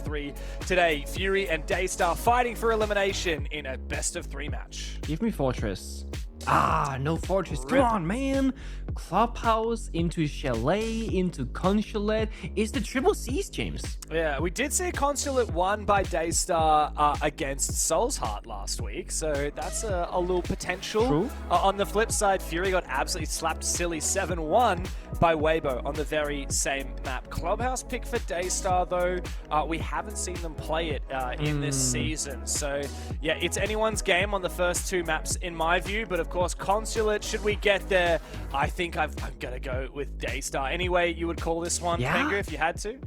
3 today. Fury and DAYSTAR fighting for elimination in a best-of-3 match. Give me Fortress. No Fortress. Come on, man. Clubhouse into Chalet into Consulate. It's the triple C's, James. Yeah, we did see a Consulate won by DAYSTAR against Soul's Heart last week, so that's a little potential. True. On the flip side, Fury got absolutely slapped silly 7-1 by Weibo on the very same map. Clubhouse pick for DAYSTAR, though, we haven't seen them play it in this season. So, yeah, it's anyone's game on the first 2 maps, in my view, but of course, Consulate, should we get there, I think I'm going to go with DAYSTAR. Anyway, you would call this one, Finger, if you had to?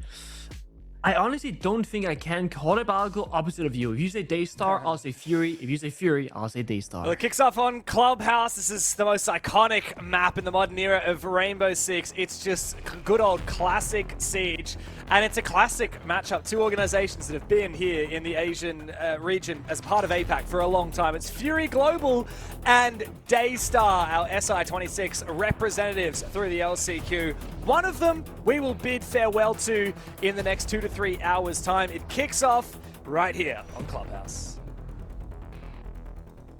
I honestly don't think I can call it, but I'll go opposite of you. If you say DAYSTAR, I'll say Fury. If you say Fury, I'll say DAYSTAR. Well, it kicks off on Clubhouse. This is the most iconic map in the modern era of Rainbow Six. It's just good old classic Siege. And it's a classic matchup. 2 organizations that have been here in the Asian region as part of APAC for a long time. It's Fury Global and DAYSTAR, our SI26 representatives through the LCQ. One of them we will bid farewell to in the next 2 to 3 hours' time. It kicks off right here on Clubhouse.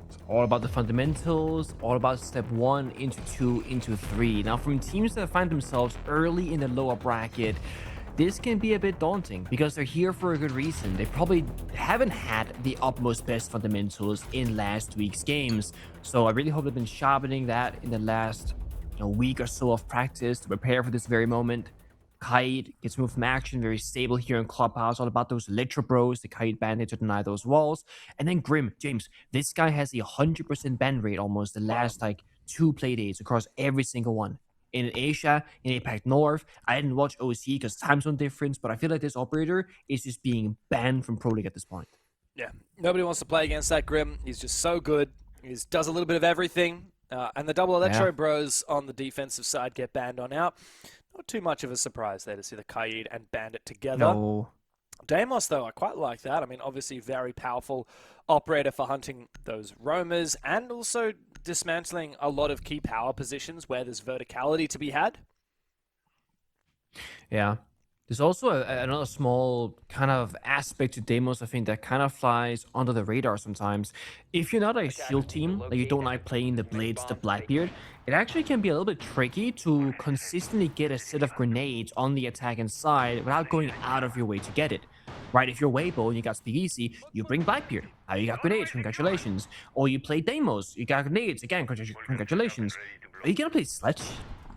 It's all about the fundamentals, all about step 1 into 2 into 3. Now, from teams that find themselves early in the lower bracket, this can be a bit daunting because they're here for a good reason. They probably haven't had the utmost best fundamentals in last week's games. So I really hope they've been sharpening that in the last week or so of practice to prepare for this very moment. Kite gets moved from action, very stable here in Clubhouse, all about those Electro Bros, the Kite bandit to deny those walls. And then Grim, James, this guy has a 100% ban rate almost the last 2 play days across every single one. In Asia, in APAC North, I didn't watch OC because time zone difference, but I feel like this operator is just being banned from Pro League at this point. Yeah, nobody wants to play against that Grim. He's just so good. He does a little bit of everything. And the double Electro Bros on the defensive side get banned on out. Not too much of a surprise there to see the Kaid and Bandit together. No. Deimos, though, I quite like that. I mean, obviously very powerful operator for hunting those roamers and also dismantling a lot of key power positions where there's verticality to be had. Yeah. There's also another small kind of aspect to Deimos, I think, that kind of flies under the radar sometimes. If you're not a shield team, like you don't like playing the Blades, the Blackbeard, it actually can be a little bit tricky to consistently get a set of grenades on the attacking side without going out of your way to get it. Right, if you're Weibo and you got Speak Easy, you bring Blackbeard. You got grenades, congratulations. Or you play Deimos, you got grenades, again, congratulations. Are you gonna play Sledge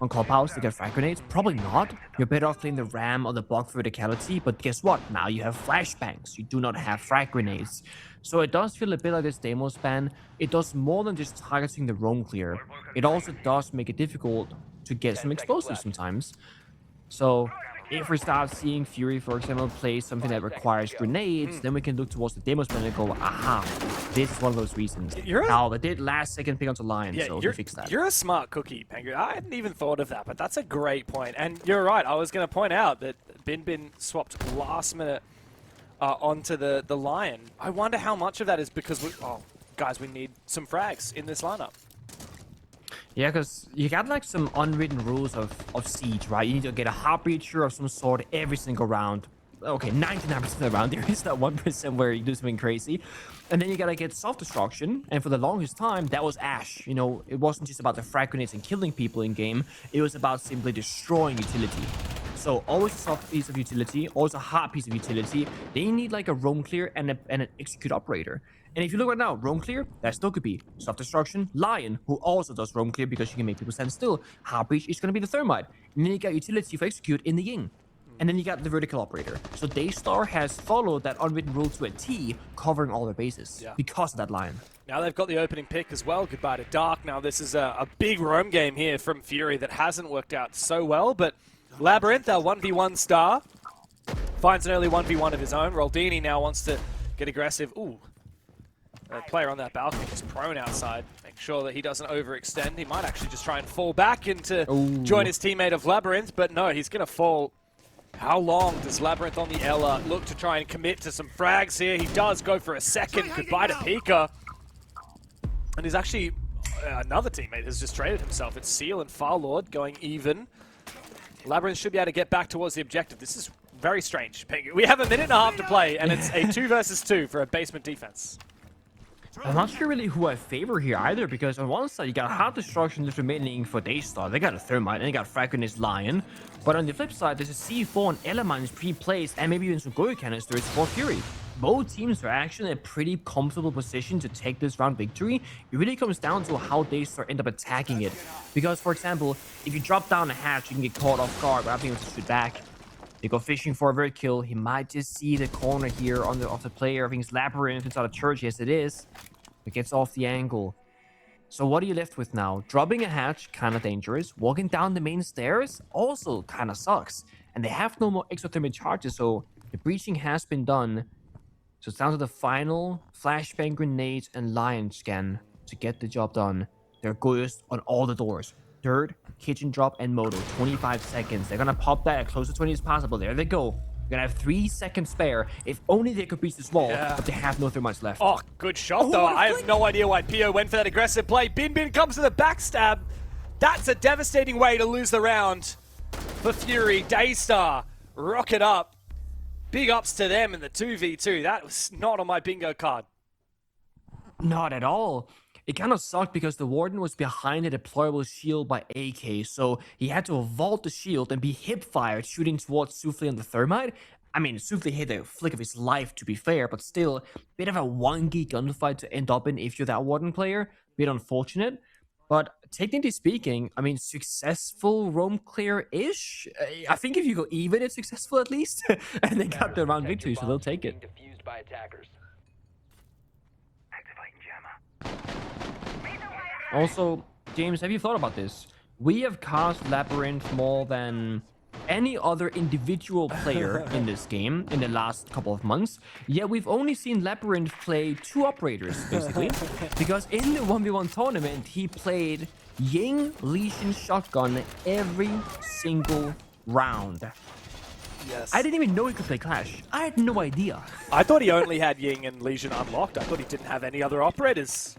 on Clubhouse to get frag grenades? Probably not. You're better off playing the Ram or the block verticality, but guess what? Now you have flashbangs. You do not have frag grenades. So it does feel a bit like this Deimos ban. It does more than just targeting the roam clear. It also does make it difficult to get some explosives sometimes. So if we start seeing Fury, for example, play something that requires grenades, then we can look towards the Deimos ban and go, aha, this is one of those reasons. Now, they did last second pick onto Lion, so we fixed that. You're a smart cookie, Penguin. I hadn't even thought of that, but that's a great point. And you're right, I was going to point out that Bin swapped last minute onto the Lion. I wonder how much of that is because, we need some frags in this lineup. Yeah, because you got like some unwritten rules of Siege, right? You need to get a Heartbreacher of some sort every single round. Okay, 99% of the round. There is that 1% where you do something crazy. And then you gotta get self-destruction. And for the longest time, that was Ash. You know, it wasn't just about the frag grenades and killing people in game. It was about simply destroying utility. So always a soft piece of utility, always a hard piece of utility. Then you need like a roam clear and an execute operator. And if you look right now, roam clear, that still could be self-destruction. Lion, who also does roam clear because you can make people stand still. Heartbreach is going to be the thermite. And then you got utility for execute in the Ying. And then you got the vertical operator. So DAYSTAR has followed that unwritten rule to a T, covering all their bases because of that Lion. Now they've got the opening pick as well. Goodbye to Dark. Now this is a big roam game here from Fury that hasn't worked out so well, but Labyrinth, our 1v1 star, finds an early 1v1 of his own. Roldini now wants to get aggressive. Ooh. A player on that balcony is prone outside. Make sure that he doesn't overextend. He might actually just try and fall back into join his teammate of Labyrinth, but no, he's going to fall. How long does Labyrinth on the Ella look to try and commit to some frags here? He does go for a second. Goodbye to Pika. And he's actually, another teammate has just traded himself. It's Seal and Farlord going even. Labyrinth should be able to get back towards the objective. This is Very strange. We have a minute and a half to play, and it's a 2 versus 2 for a basement defense. I'm not sure really who I favor here either, because on one side you got Hard Destruction that's remaining for DAYSTAR. They got a Thermite and they got Fragment's Lion. But on the flip side, there's a C4 and Elements pre-placed, and maybe even some Goyo canisters for Fury. Both teams are actually in a pretty comfortable position to take this round victory. It really comes down to how DAYSTAR end up attacking it. Because, for example, if you drop down a hatch, you can get caught off guard without being able to shoot back. They go fishing for a vert kill. He might just see the corner here of the player. I think it's Labyrinth inside a church. Yes, it is. It gets off the angle. So what are you left with now? Dropping a hatch, kind of dangerous. Walking down the main stairs also kind of sucks. And they have no more exothermic charges, so the breaching has been done. So it's down to the final flashbang grenades and lion scan to get the job done. There are Goyos on all the doors. Dirt, kitchen drop, and moto. 25 seconds. They're gonna pop that as close to 20 as possible. There they go. They're gonna have 3 seconds spare. If only they could breach this wall, but they have no thermites left. Oh, good shot though. I have no idea why Pio went for that aggressive play. Bin comes to the backstab. That's a devastating way to lose the round for Fury. DAYSTAR, rocket up. Big ups to them in the 2v2. That was not on my bingo card. Not at all. It kind of sucked because the Warden was behind a deployable shield by AK, so he had to vault the shield and be hip-fired shooting towards Souffle and the Thermite. I mean, Souffle hit a flick of his life, to be fair, but still, bit of a wonky gunfight to end up in if you're that Warden player. Bit unfortunate. But technically speaking, I mean, successful roam clear-ish. I think if you go even, it's successful at least. And they got the round victory, so they'll take it. Also, James, have you thought about this? We have cast Labyrinth more than any other individual player in this game in the last couple of months, yet we've only seen Labyrinth play 2 operators, basically. Because in the 1v1 tournament, he played Ying, Legion, Shotgun every single round. Yes. I didn't even know he could play Clash. I had no idea. I thought he only had Ying and Legion unlocked. I thought he didn't have any other operators.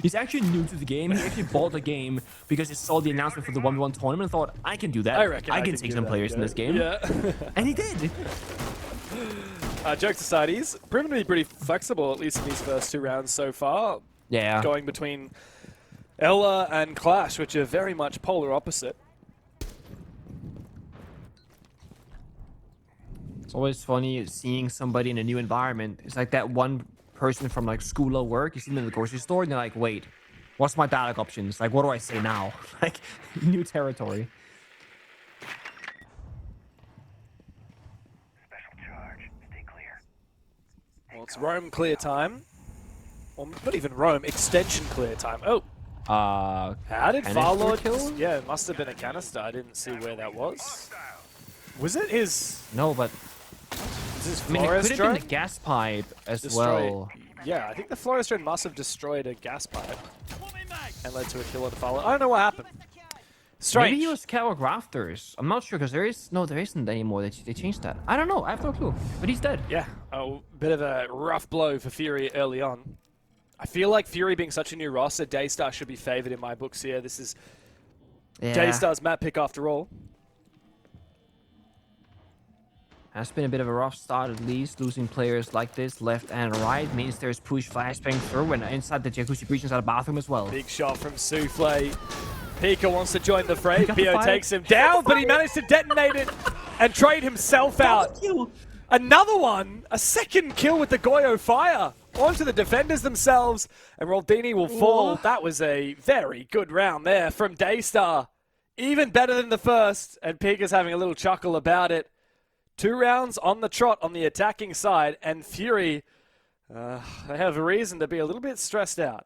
He's actually new to the game. He actually bought the game because he saw the announcement for the 1v1 tournament and thought, I can do that. I reckon I can can take do some that, players in this game. Yeah. And he did. Jokes aside, he's proven to be pretty flexible, at least in these first 2 rounds so far. Yeah. Going between Ella and Clash, which are very much polar opposite. It's always funny seeing somebody in a new environment. It's like that one person from like school or work. You see them in the grocery store and you're like, wait, what's my dialogue options? Like, what do I say now? Like, new territory. Special charge. Stay clear. Well, it's roam clear time. Well, not even roam, extension clear time. Oh, how did canister Farlord kill? Yeah, it must have been a canister. I didn't see where that was. Was it his? No, but Was his I mean, it Flores could have been drone? the gas pipe as Destroyed. well. Yeah, I think the Flores drone must have destroyed a gas pipe and led to a kill on Farlord. I don't know what happened. Strange. Maybe he was Coward Rafters. I'm not sure because there isn't anymore. They changed that. I don't know. I have no clue. But he's dead. Yeah, a bit of a rough blow for Fury early on. I feel like Fury being such a new roster, DAYSTAR should be favored in my books here. This is DAYSTAR's map pick after all. Has been a bit of a rough start at least. Losing players like this left and right means there's push flashbang through and inside the jacuzzi breach inside the bathroom as well. Big shot from Souffle. Pika wants to join the fray. got the Pio fire. takes him down, but he managed to detonate it and trade himself out. Another one, a second kill with the Goyo fire onto the defenders themselves, and Roldini will fall. That was a very good round there from DAYSTAR. Even better than the first, and Pika's having a little chuckle about it. 2 rounds on the trot on the attacking side, and Fury, they have a reason to be a little bit stressed out.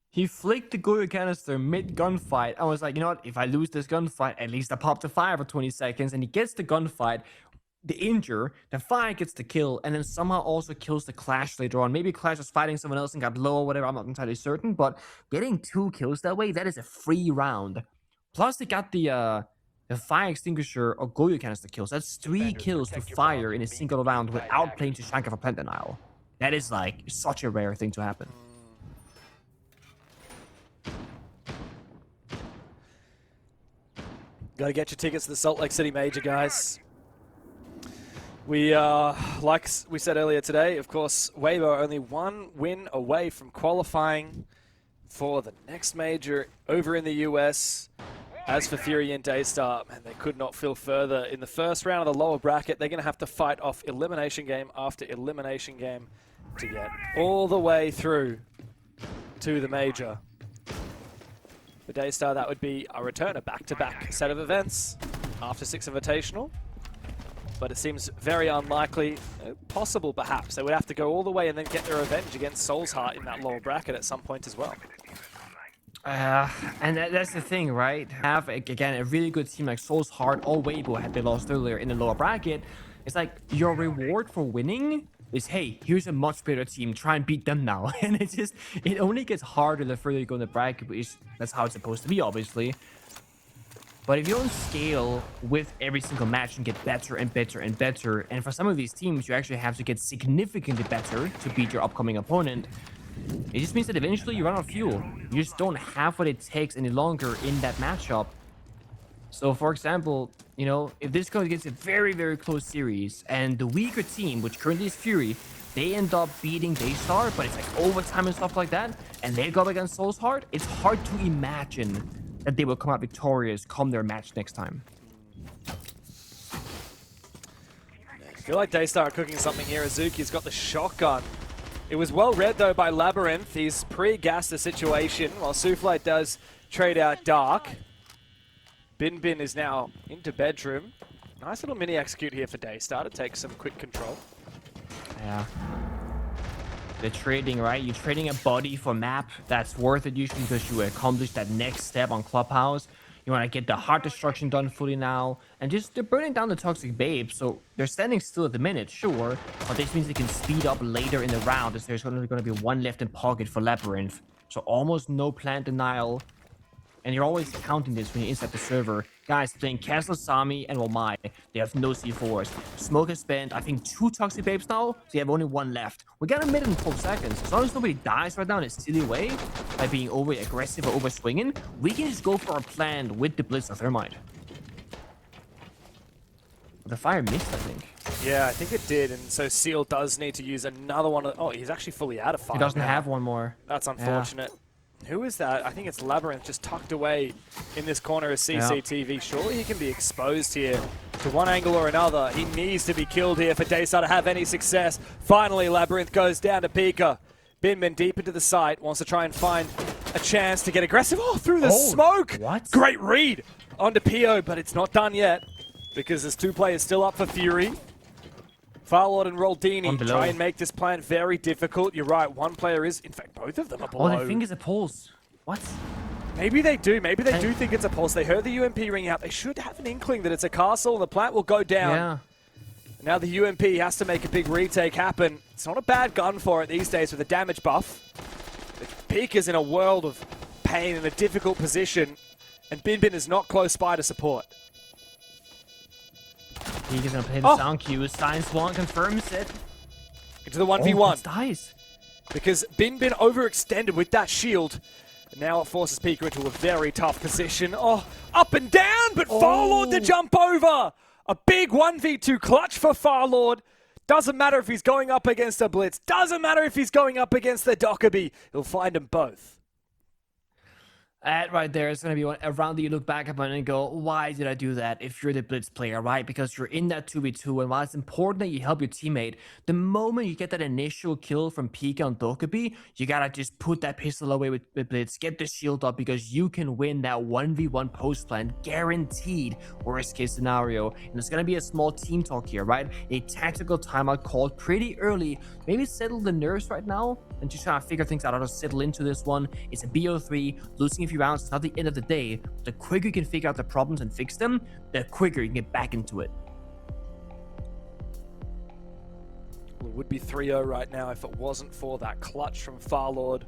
He flicked the Goyo canister mid-gunfight. I was like, you know what? If I lose this gunfight, at least I pop the fire for 20 seconds. And he gets the gunfight, the injure, the fire gets the kill, and then somehow also kills the Clash later on. Maybe Clash was fighting someone else and got low or whatever. I'm not entirely certain. But getting 2 kills that way, that is a free round. Plus, they got the fire extinguisher or Goyo canister kills. That's 3 kills to fire in a single round without playing Tashanka for plant denial. That is like such a rare thing to happen. Got to get your tickets to the Salt Lake City Major, guys. We are, like we said earlier today, of course, Weibo only one win away from qualifying for the next major over in the US. As for Fury and DAYSTAR, man, they could not feel further. In the first round of the lower bracket, they're going to have to fight off elimination game after elimination game to get all the way through to the major. For DAYSTAR, that would be a return, a back-to-back set of events after 6 Invitational. But it seems very unlikely, possible perhaps. They would have to go all the way and then get their revenge against Soul's Heart in that lower bracket at some point as well. And that's the thing, right? Have, again, a really good team like Soul's Heart or Weibo had they lost earlier in the lower bracket. It's like your reward for winning is, hey, here's a much better team. Try and beat them now. And it only gets harder the further you go in the bracket, which that's how it's supposed to be, obviously. But if you don't scale with every single match and get better and better and better, and for some of these teams, you actually have to get significantly better to beat your upcoming opponent, it just means that eventually you run out of fuel. You just don't have what it takes any longer in that matchup. So, for example, you know, if this goes against a very, very close series, and the weaker team, which currently is Fury, they end up beating DAYSTAR, but it's like overtime and stuff like that, and they go up against Soul's Heart, it's hard to imagine that they will come out victorious come their match next time. I feel like DAYSTAR are cooking something here. Azuki's got the shotgun. It was well read though by Labyrinth. He's pre-gassed the situation while Souflight does trade out Dark. Bin Bin is now into bedroom. Nice little mini execute here for DAYSTAR to take some quick control. Yeah. The trading, right? You're trading a body for map. That's worth it usually because you accomplish that next step on Clubhouse. You want to get the heart destruction done fully now. And just, they're burning down the toxic babe. So they're standing still at the minute, sure. But this means they can speed up later in the round as there's only going to be one left in pocket for Labyrinth. So almost no plant denial. And you're always counting this when you're inside the server. Guys playing Castle Sami and Womai. They have no C4s. Smoke has spent, I think, 2 Toxic Babes now, so you have only 1 left. We got a minute and 12 seconds. As long as nobody dies right now in a silly way, by being over-aggressive or over-swinging, we can just go for our plan with the Blitz of Thermite. The fire missed, I think. Yeah, I think it did, and so Seal does need to use another one. Oh, he's actually fully out of fire. He doesn't now. have one more. That's unfortunate. Yeah. Who is that? I think it's Labyrinth just tucked away in this corner of CCTV. Yeah. Surely he can be exposed here to one angle or another. He needs to be killed here for DAYSTAR to have any success. Finally, Labyrinth goes down to Pika. Binman deep into the site, wants to try and find a chance to get aggressive. Oh, through the smoke! What? Great read onto PO, but it's not done yet because there's 2 players still up for Fury. Farlord and Roldini try and make this plan very difficult. You're right, one player is, in fact, both of them are below. Oh, they think it's a pulse. What? Maybe they do. Maybe they do think it's a pulse. They heard the UMP ring out. They should have an inkling that it's a castle and the plant will go down. Yeah. Now the UMP has to make a big retake happen. It's not a bad gun for it these days with a damage buff. Peak is in a world of pain in a difficult position, and Bin Bin is not close by to support. He's gonna play the sound cue. Science 1 confirms it. Into the 1v1. Dies. Because Bin Bin overextended with that shield. And now it forces Pika into a very tough position. Oh, up and down, but Farlord to jump over. A big 1v2 clutch for Farlord. Doesn't matter if he's going up against a Blitz. Doesn't matter if he's going up against the Dockerby. He'll find them both. That right there is going to be a round that you look back upon and go, why did I do that if you're the Blitz player, right? Because you're in that 2v2, and while it's important that you help your teammate, the moment you get that initial kill from Pika on Dokkaebi, you got to just put that pistol away with Blitz, get the shield up, because you can win that 1v1 post plan, guaranteed, worst case scenario. And it's going to be a small team talk here, right? A tactical timeout called pretty early. Maybe settle the nerves right now and just try to figure things out, how to settle into this one. It's a BO3, losing a few rounds, it's not the end of the day. The quicker you can figure out the problems and fix them, the quicker you can get back into it. Well, it would be 3-0 right now if it wasn't for that clutch from Farlord.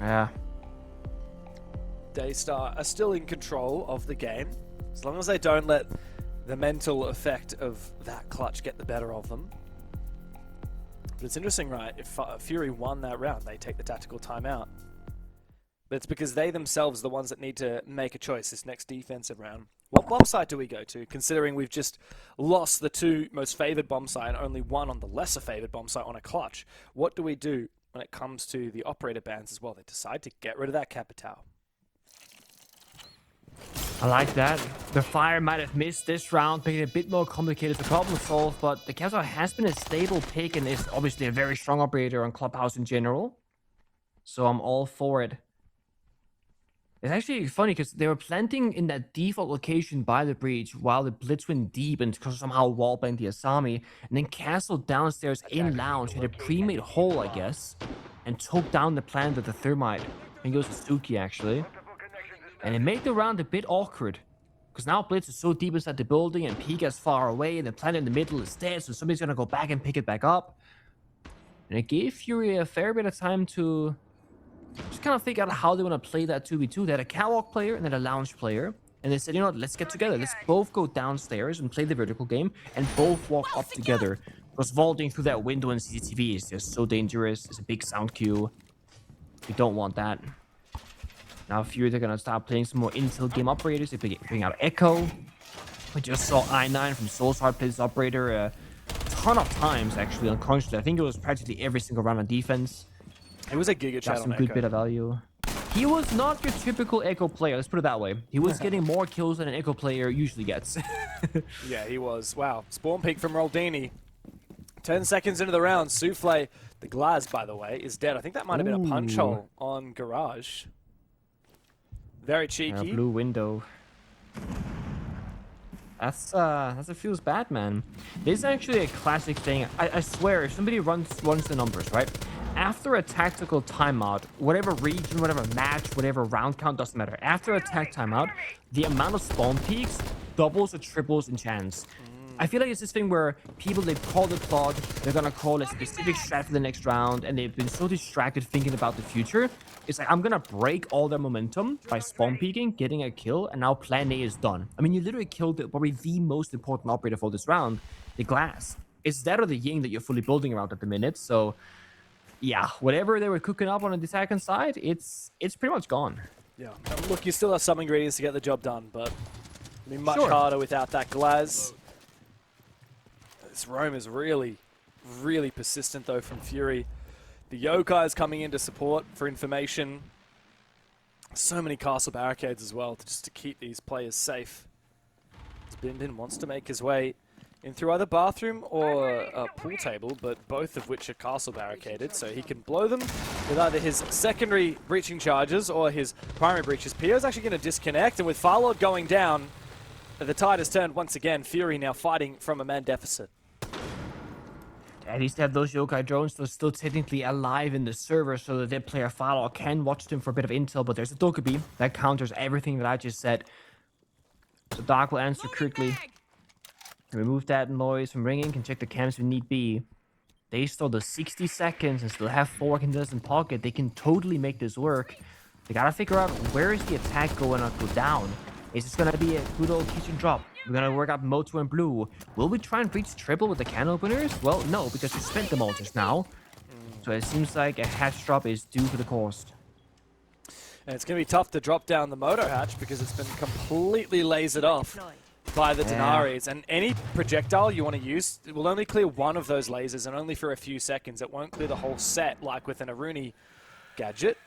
Yeah. DAYSTAR are still in control of the game, as long as they don't let the mental effect of that clutch get the better of them. But it's interesting, right? If Fury won that round, they take the tactical timeout. but it's because they themselves are the ones that need to make a choice this next defensive round. What bomb site do we go to, considering we've just lost the 2 most favored bomb site and only one on the lesser favored bomb site on a clutch? What do we do when it comes to the operator bans as well? They decide to get rid of that Capital. I like that. The Fire might have missed this round, making it a bit more complicated to problem solve, but the Capital has been a stable pick and is obviously a very strong operator on Clubhouse in general. So I'm all for it. It's actually funny because they were planting in that default location by the breach while the Blitz went deep and somehow wallbanged the Asami, and then Castle downstairs in lounge had a pre-made hole, I guess, and took down the plant with the thermite. I think it was Suzuki actually. And it made the round a bit awkward because now Blitz is so deep inside the building and Pika's far away and the plant in the middle is dead, so somebody's gonna go back and pick it back up. And it gave Fury a fair bit of time to just kind of figure out how they want to play that 2v2. They had a catwalk player and then a lounge player. And they said, you know what, let's get together. Let's both go downstairs and play the vertical game and both walk up together. Because vaulting through that window in CCTV is just so dangerous. It's a big sound cue. We don't want that. Now Fury, they're going to start playing some more intel game operators. They bring out Echo. We just saw I9 from Soulsheart play this operator a ton of times, actually, unconsciously. I think it was practically every single round on defense. It was a Giga chat Got some on good Echo. bit of value. He was not your typical Echo player, let's put it that way. He was getting more kills than an Echo player usually gets. Yeah, he was. Wow. Spawn peek from Roldini. 10 seconds into the round. Souffle, the Glaz, by the way, is dead. I think that might have been a punch hole on Garage. Very cheeky. Blue window. That feels bad, man. This is actually a classic thing. I swear, if somebody runs the numbers, right? After a tactical timeout, whatever region, whatever match, whatever round count, doesn't matter. After a tag timeout, the amount of spawn peaks doubles or triples in chance. I feel like it's this thing where people, they've called the plug, they're gonna call a specific strat for the next round, and they've been so distracted thinking about the future. It's like, I'm gonna break all their momentum by spawn peeking, getting a kill, and now plan A is done. I mean, you literally killed probably the most important operator for this round, the Glass. It's that or the Ying that you're fully building around at the minute, so yeah, whatever they were cooking up on the second side, it's pretty much gone. Yeah. Look, you still have some ingredients to get the job done, but it'll be much harder without that Glaz. This roam is really, really persistent, though, from Fury. The Yokai is coming in to support for information. So many castle barricades as well, just to keep these players safe. Bin wants to make his way in through either bathroom or a pool table, but both of which are castle barricaded, so he can blow them with either his secondary breaching charges or his primary breaches. Pio's actually going to disconnect, and with Farlord going down, the tide has turned once again. Fury now fighting from a man deficit. At least they have those Yokai drones, they're still technically alive in the server, so that their player Farlord can watch them for a bit of intel, but there's a Dokubi that counters everything that I just said. So Dark will answer quickly. Remove that noise from ringing, can check the cams if need be. They still the 60 seconds and still have 4 contenders in pocket. They can totally make this work. They gotta figure out where is the attack going to go down. Is this gonna be a good old kitchen drop? We're gonna work out Moto and Blue. Will we try and breach triple with the can openers? Well, no, because we spent them all just now. So it seems like a hatch drop is due for the cost. And it's gonna be tough to drop down the Moto hatch because it's been completely lasered off by the Denaris, and any projectile you want to use, it will only clear one of those lasers, and only for a few seconds. It won't clear the whole set like with an Aruni gadget.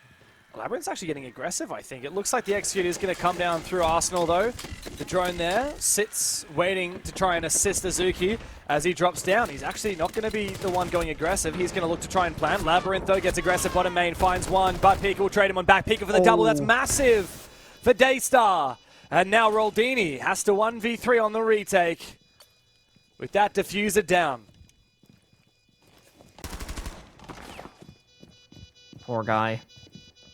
Labyrinth's actually getting aggressive, I think. It looks like the Execute is going to come down through Arsenal, though. The drone there sits waiting to try and assist Azuki as he drops down. He's actually not going to be the one going aggressive. He's going to look to try and plan. Labyrinth, though, gets aggressive bottom main, finds one, but Pika will trade him on back. Pika for the double. That's massive for DAYSTAR. And now Roldini has to 1v3 on the retake with that diffuser down. Poor guy.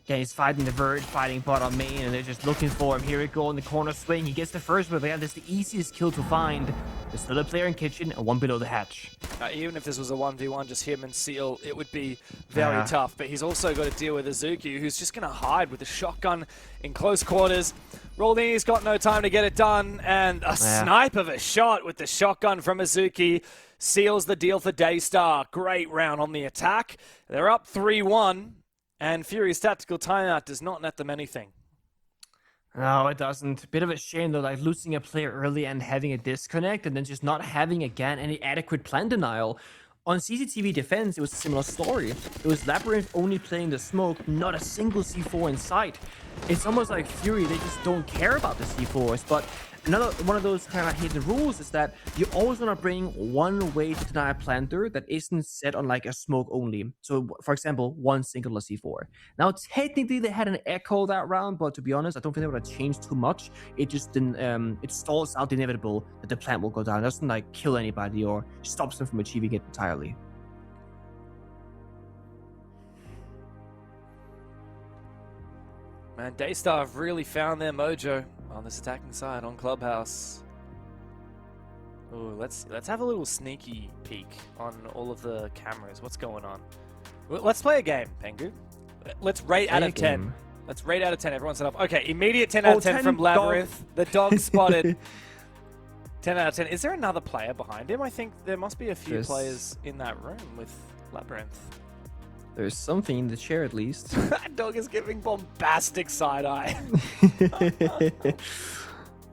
Yeah, he's fighting the Verge, fighting bottom main, and they're just looking for him. Here we go in the corner swing. He gets the first one, but yeah, that's the easiest kill to find. There's still a player in kitchen and one below the hatch. Even if this was a 1v1, just him and Seal, it would be very tough. But he's also got to deal with Azuki, who's just going to hide with a shotgun in close quarters. Roldini's got no time to get it done, and a snipe of a shot with the shotgun from Azuki seals the deal for DAYSTAR. Great round on the attack. They're up 3-1. And Fury's tactical timeout does not net them anything. No, it doesn't. Bit of a shame though, like losing a player early and having a disconnect, and then just not having again any adequate plan denial. On CCTV defense, it was a similar story. It was Labyrinth only playing the smoke, not a single C4 in sight. It's almost like Fury, they just don't care about the C4s. But another one of those kind of hidden rules is that you always want to bring one way to deny a planter that isn't set on like a smoke only. So, for example, one singular C4. Now, technically, they had an echo that round, but to be honest, I don't think they would have changed too much. It just didn't. It stalls out the inevitable that the plant will go down. It doesn't like kill anybody or stops them from achieving it entirely. Man, DAYSTAR have really found their mojo on this attacking side on Clubhouse. Ooh, let's have a little sneaky peek on all of the cameras. What's going on? Let's play a game, Pengu. Let's rate out of 10. Let's rate out of 10. Everyone set up. Okay, immediate 10 out of 10 from Labyrinth. Dog. The dog spotted. 10 out of 10. Is there another player behind him? I think there must be a few players in that room with Labyrinth. There's something in the chair at least. That dog is giving bombastic side eye.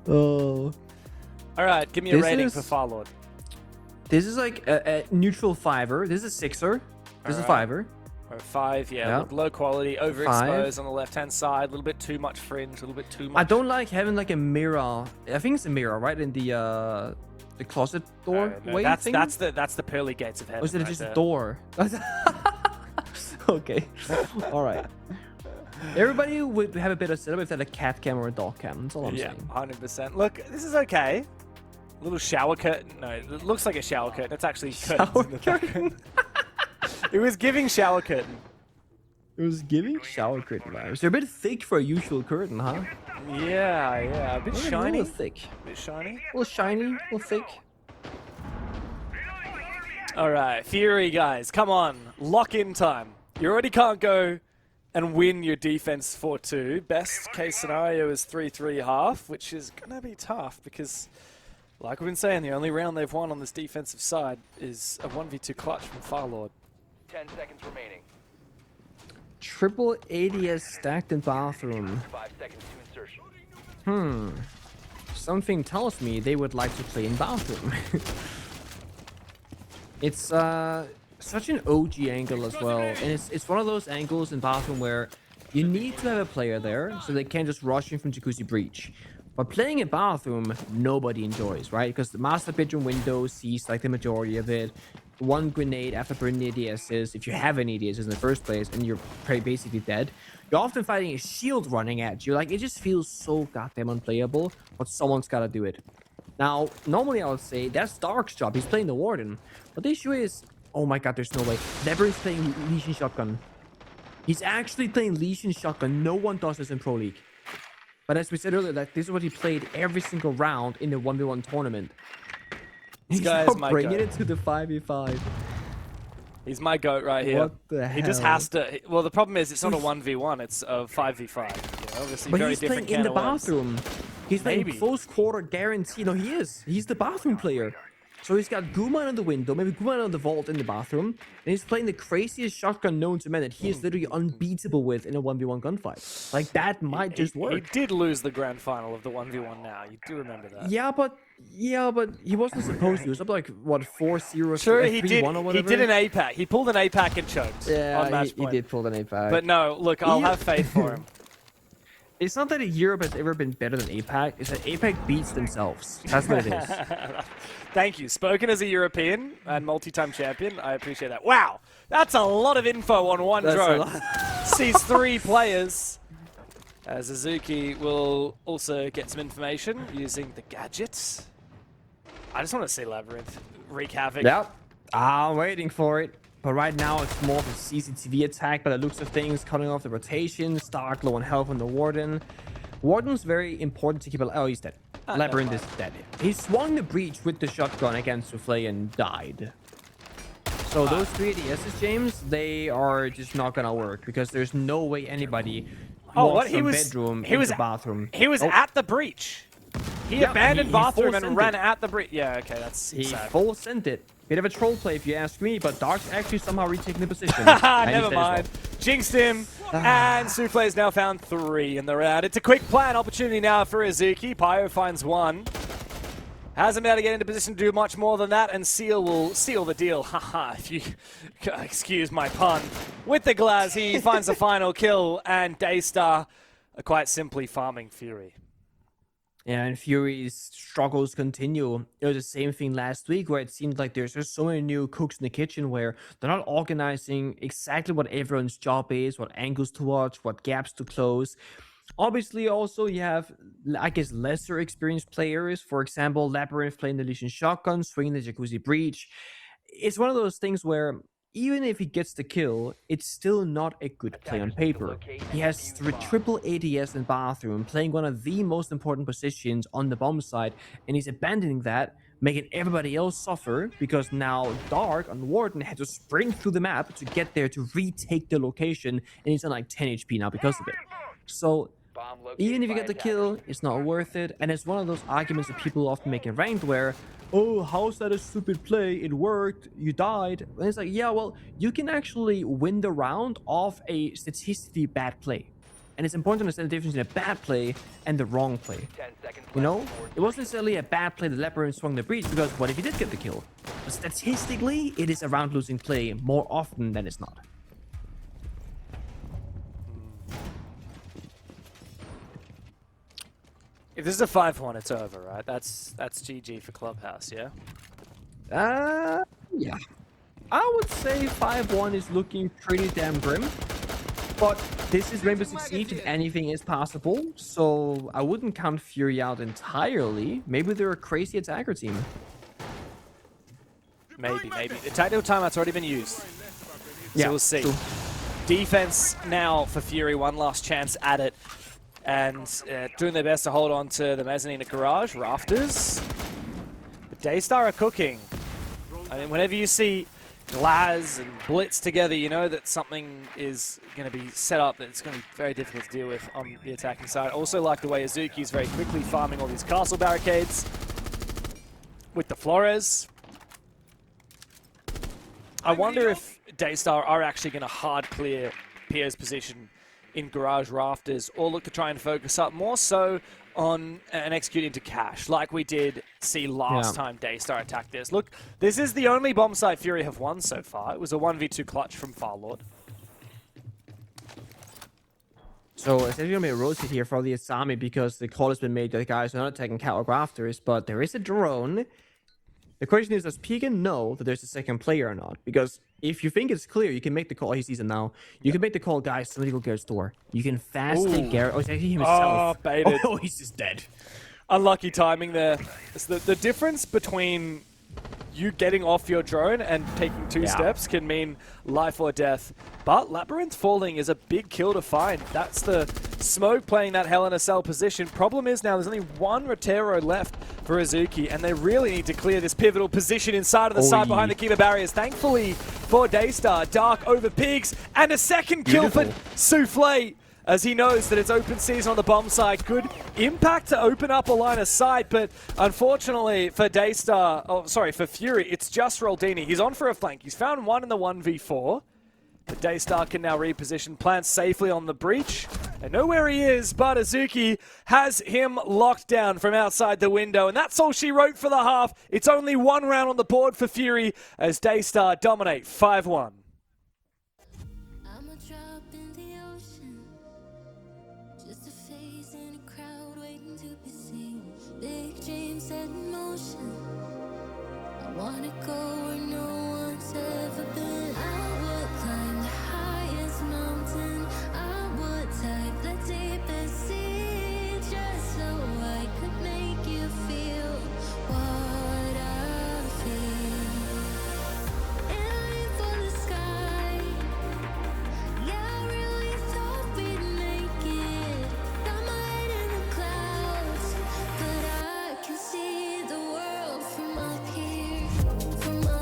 Oh. All right, give me a rating for Farlord. This is like a neutral fiver. This is a sixer. This is a fiver. Or 5, yeah. Look, low quality, overexposed on the left-hand side. A little bit too much fringe, a little bit too much. I don't like having like a mirror. I think it's a mirror, right, in the closet door way thing. That's the pearly gates of heaven. Or is it right just there. a door? Okay. All right. Everybody would have a better setup if they had a cat cam or a dog cam. That's all I'm saying. 100%. Look, this is okay. A little shower curtain. No, it looks like a shower curtain. It's actually curtains in the background. It was giving shower curtain. It was giving shower curtain vibes. They're a bit thick for a usual curtain, huh? Yeah. A bit shiny. A little thick. A bit shiny. A little shiny, a little thick. All right, Fury guys, come on. Lock in time. You already can't go and win your defense 4-2. Best case scenario is 3-3 half, which is going to be tough because, like we've been saying, the only round they've won on this defensive side is a 1v2 clutch from Farlord. 10 seconds remaining. Triple ADS stacked in bathroom. 5 seconds to insertion. Something tells me they would like to play in bathroom. It's such an OG angle as well, and it's one of those angles in bathroom where you need to have a player there so they can't just rush in from Jacuzzi Breach. But playing in bathroom, nobody enjoys, right? Because the master bedroom window sees like the majority of it. One grenade after burning the ADSs, if you have any ADSs in the first place, and you're basically dead. You're often fighting a shield running at you. Like, it just feels so goddamn unplayable, but someone's got to do it. Now, normally I would say that's Dark's job. He's playing the Warden. But the issue is, oh my god, there's no way. Labyrinth's playing Legion Shotgun. He's actually playing Legion Shotgun. No one does this in Pro League. But as we said earlier, like, this is what he played every single round in the 1v1 tournament. This He's guy now is my bringing goat. it to the 5v5. He's my goat right here. What the hell? He just has to. Well, the problem is it's not a 1v1, it's a 5v5. You know, obviously, But very he's different playing in the can of worms. bathroom. He's playing Maybe. close quarter guarantee. No, he is. He's the bathroom player. So he's got Guman on the window, maybe Guman on the vault in the bathroom, and he's playing the craziest shotgun known to man that he is literally unbeatable with in a 1v1 gunfight. Like, that might just work. He did lose the grand final of the 1v1 now. You do remember that. Yeah, but he wasn't supposed to. It was up like, what, 4-0, Sure, he 3-1 did. or whatever? He did an APAC. He pulled an APAC and choked on Yeah, match he point. did pull an APAC. But no, look, I'll have faith for him. It's not that Europe has ever been better than APAC. It's that APAC beats themselves. That's what it is. Thank you. Spoken as a European and multi-time champion, I appreciate that. Wow, that's a lot of info on one drone. Sees 3 players. Suzuki will also get some information using the gadgets. I just want to see Labyrinth wreak havoc. Yep. I'm waiting for it. But right now, it's more of a CCTV attack by the looks of things, cutting off the rotation, Stark low on health on the Warden. Warden's very important to keep alive. Oh, he's dead. Labyrinth is dead. He swung the breach with the shotgun against Souffle and died. So those 3 ADSs, James, they are just not gonna work because there's no way anybody walks from bedroom into bathroom. He was at the breach. He abandoned bathroom and ran at the breach. Yeah, okay, that's He sad. full sent it. Bit of a troll play if you ask me, but Dark's actually somehow retaking the position. And he's Never dead as well. mind. Jinxed him. And Souffle has now found 3 in the round. It's a quick plan opportunity now for Azuki. Pyro finds 1. Hasn't been able to get into position to do much more than that, and Seal will seal the deal. Haha, if you excuse my pun. With the Glaz, he finds the final kill, and DAYSTAR are quite simply farming Fury. Yeah, and Fury's struggles continue. It was the same thing last week where it seemed like there's just so many new cooks in the kitchen where they're not organizing exactly what everyone's job is, what angles to watch, what gaps to close. Obviously, also, you have, I guess, lesser experienced players. For example, Labyrinth playing the Legion Shotgun, swinging the Jacuzzi Breach. It's one of those things where even if he gets the kill, it's still not a good play on paper. He has triple ADS in Bathroom, playing one of the most important positions on the bomb side, and he's abandoning that, making everybody else suffer, because now Dark on Warden had to sprint through the map to get there to retake the location, and he's on like 10 HP now because of it. So even if you get the kill, it's not worth it, and it's one of those arguments that people often make in ranked where, oh, how's that a stupid play? It worked, you died. And it's like, yeah, well, you can actually win the round off a statistically bad play. And it's important to understand the difference in a bad play and the wrong play. You know, it wasn't necessarily a bad play that Labyrinth swung the breach, because what if he did get the kill? But statistically, it is a round losing play more often than it's not. If this is a 5-1, it's over, right? That's GG for Clubhouse, yeah? Yeah. I would say 5-1 is looking pretty damn grim. But this is Rainbow Six Siege and anything is possible, so I wouldn't count Fury out entirely. Maybe they're a crazy attacker team. Maybe. The tactical timeout's already been used. So Yeah, we'll see. true. Defense now for Fury, one last chance at it. And doing their best to hold on to the mezzanine at Garage, Rafters. But DAYSTAR are cooking. I mean, whenever you see Glaz and Blitz together, you know that something is going to be set up that it's going to be very difficult to deal with on the attacking side. Also like the way Azuki is very quickly farming all these castle barricades with the Flores. I wonder if DAYSTAR are actually going to hard clear Pierre's position in Garage Rafters, or look to try and focus up more so on and execute into cash, like we did see last time DAYSTAR attacked this. Look, this is the only bomb site Fury have won so far. It was a 1v2 clutch from Farlord. So it's actually going to be a rotate here for the Asami, because the call has been made that the guys are not attacking Cat or Rafters, but there is a drone. The question is, does Pegan know that there's a second player or not? Because if you think it's clear, you can make the call. He sees it now. You can make the call, guys. Somebody go Garrett's door. You can fastly Garrett. Oh, it's actually himself. Oh, baited. Oh, he's just dead. Unlucky timing there. It's the difference between you getting off your drone and taking 2 steps can mean life or death. But Labyrinth falling is a big kill to find. That's the Smoke playing that Hell in a Cell position. Problem is now there's only 1 Rotero left for Azuki, and they really need to clear this pivotal position inside of the side behind the Kiva barriers. Thankfully for DAYSTAR, Dark over Pigs, and a second kill for Souffle, as he knows that it's open season on the bomb side. Good impact to open up a line of sight, but unfortunately for for Fury, it's just Roldini. He's on for a flank. He's found 1 in the 1v4. But DAYSTAR can now reposition, plant safely on the breach. They know where he is, but Azuki has him locked down from outside the window. And that's all she wrote for the half. It's only 1 round on the board for Fury as DAYSTAR dominate 5-1. I'm a drop in the ocean, just a face in a crowd waiting to be seen. Big dreams set in motion. I wanna go where no one's ever been. I would climb the highest mountain. I would dive the deepest sea, just so I could make you feel what I feel. Aiming for the sky. Yeah, I really thought we'd make it. Got my head in the clouds, but I can see the world from up here, from up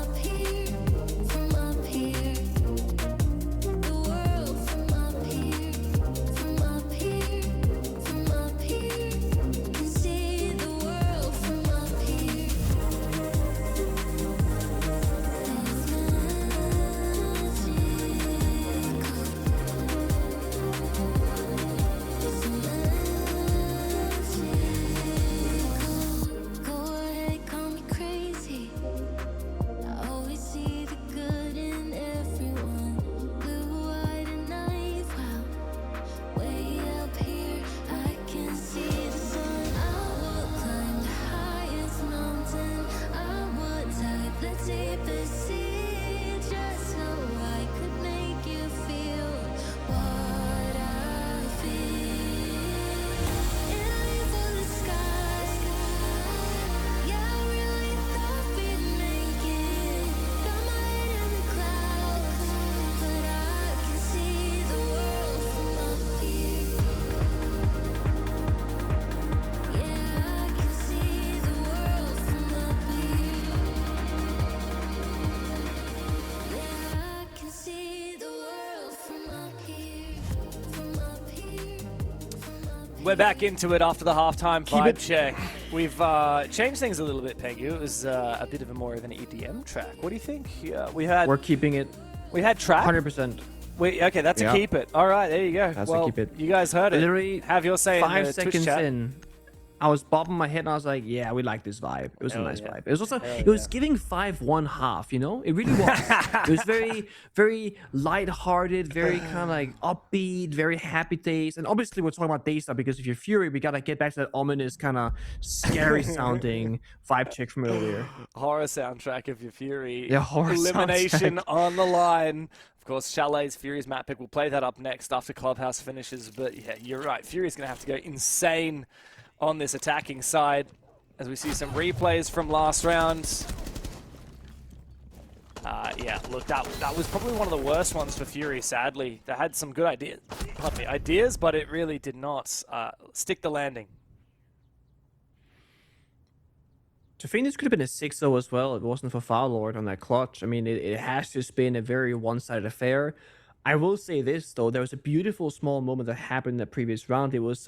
We're back into it after the halftime vibe check. We've changed things a little bit, Pegu. It was a bit of a more of an EDM track. What do you think? We're keeping it. We had trap. 100%. Okay, that's a keep it. All right, there you go. That's well, a keep it. You guys heard it. Literally, have your say in the 5 Twitch seconds chat. in, I was bobbing my head and I was like, yeah, we like this vibe. It was a nice vibe. It was also, Hell it was giving 5-1 half, you know? It really was. It was very, very light-hearted, very kind of like upbeat, very happy days. And obviously we're talking about DAYSTAR because if you're Fury, we gotta get back to that ominous kind of scary sounding vibe check from earlier. Horror soundtrack of your Fury. Yeah, horror Elimination soundtrack. on the line. Of course, Chalet's Fury's map pick. We'll play that up next after Clubhouse finishes. But yeah, you're right. Fury's gonna have to go insane on this attacking side as we see some replays from last round. Yeah, look, that was probably one of the worst ones for Fury, sadly. They had some good ideas, but it really did not stick the landing. I think this could have been a 6-0 as well if it wasn't for Foul Lord on that clutch. I mean, it has just been a very one-sided affair. I will say this, though. There was a beautiful small moment that happened in the previous round. It was,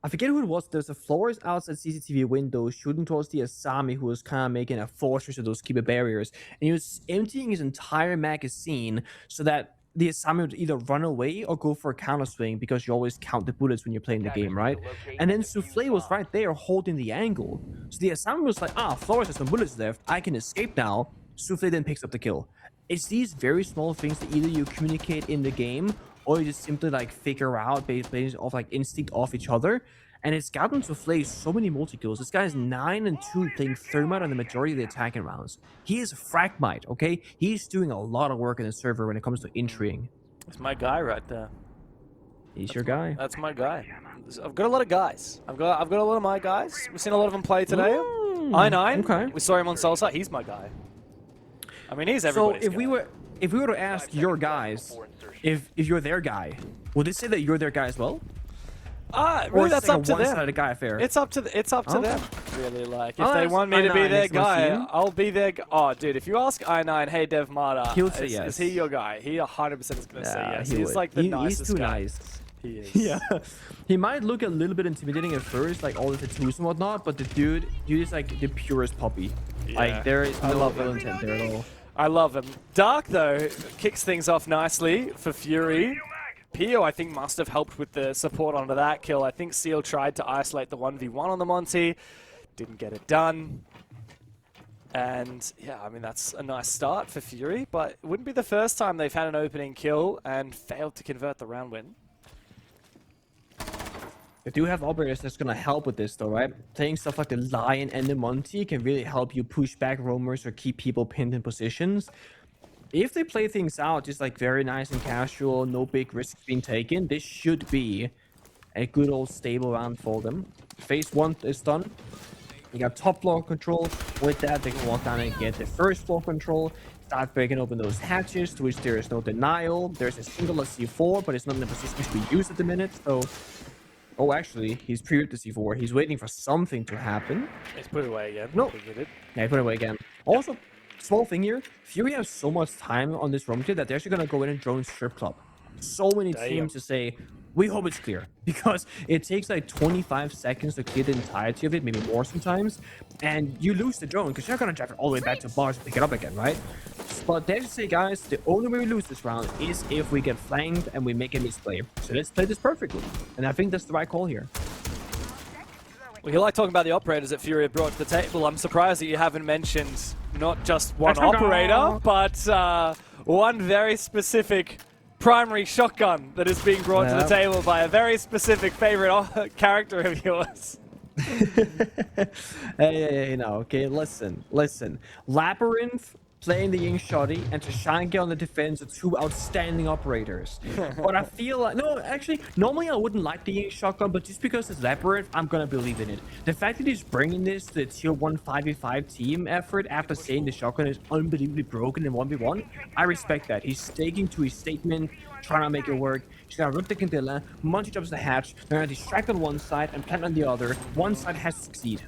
I forget who it was. There's a Flores outside CCTV window shooting towards the Asami, who was kind of making a fortress of those keeper barriers. And he was emptying his entire magazine so that the Asami would either run away or go for a counter swing, because you always count the bullets when you're playing the game, right? And then Souffle was right there holding the angle. So the Asami was like, Flores has some bullets left. I can escape now. Souffle then picks up the kill. It's these very small things that either you communicate in the game or you just simply like figure out based off like instinct off each other. And it's gotten Souffle so many multi-kills. This guy is 9-2 playing Thermite on the majority of the attacking rounds. He is Fragmite, okay? He's doing a lot of work in the server when it comes to entrying. It's my guy right there. He's your guy. That's my guy. I've got a lot of guys. I've got a lot of my guys. We've seen a lot of them play today. I9. Okay. We saw him on Salsa. He's my guy. I mean, he's everybody's So guy. if we were to ask your guys if you're their guy, would they say that you're their guy as well? Really, that's up to them. One-sided guy affair. It's up to them. Really, like if they Alright, want me to be I9 their is my guy, team. I'll be their guy. Oh, dude, if you ask I9, hey Dev Mata, He'll say is yes. he your guy? He 100% is gonna say yes. he He's would. like the nicest He's too guy. nice. He is. Yeah, he might look a little bit intimidating at first, like all the tattoos and whatnot, but the dude is like the purest puppy. Yeah. Like there is no love ill it. intent there at all. I love him. Dark though kicks things off nicely for Fury. Pio, I think, must have helped with the support onto that kill. I think Seal tried to isolate the 1v1 on the Monty. Didn't get it done. And, yeah, I mean, that's a nice start for Fury, but it wouldn't be the first time they've had an opening kill and failed to convert the round win. They do have operators that's gonna help with this though, right? Playing stuff like the Lion and the Monty can really help you push back roamers or keep people pinned in positions. If they play things out just like very nice and casual, no big risks being taken, this should be a good old stable round for them. Phase 1 is done. You got top floor control. With that, they can walk down and get the first floor control. Start breaking open those hatches, to which there is no denial. There's a single C4, but it's not in a position to be used at the minute. So, oh, actually, he's previewed the C4. He's waiting for something to happen. Let's put it away again. No. It. Yeah, put it away again. Also, small thing here, Fury has so much time on this roam kit that they're actually gonna go in and drone strip club. So many Damn. teams to say, we hope it's clear, because it takes like 25 seconds to clear the entirety of it, maybe more sometimes, and you lose the drone because you're not gonna drive it all the way back to bars to pick it up again, right? But they say, guys, the only way we lose this round is if we get flanked and we make a misplay. So let's play this perfectly, and I think that's the right call here. Well, you like talking about the operators that Fury have brought to the table. I'm surprised that you haven't mentioned not just one operator, but one very specific primary shotgun that is being brought to the table by a very specific favorite character of yours. Hey, no, okay, listen. Labyrinth playing the Ying Shoddy and Tashanka on the defense are two outstanding operators. But I feel like, no, actually, normally I wouldn't like the Ying shotgun, but just because it's Labyrinth, I'm gonna believe in it. The fact that he's bringing this to the tier 1 5v5 team effort after saying the shotgun is unbelievably broken in 1v1, I respect that. He's sticking to his statement, trying to make it work. He's gonna rip the Candela, Monty jumps the hatch, they're gonna distract on one side and plant on the other. One side has to succeed.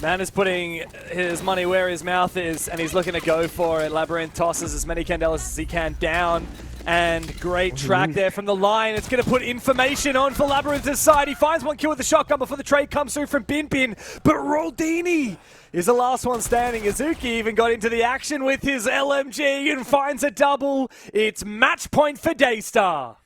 Man is putting his money where his mouth is, and he's looking to go for it. Labyrinth tosses as many Candelas as he can down. And great track there from the line. It's going to put information on for Labyrinth's side. He finds one kill with the shotgun before the trade comes through from Bin Bin. But Roldini is the last one standing. Azuki even got into the action with his LMG and finds a double. It's match point for DAYSTAR.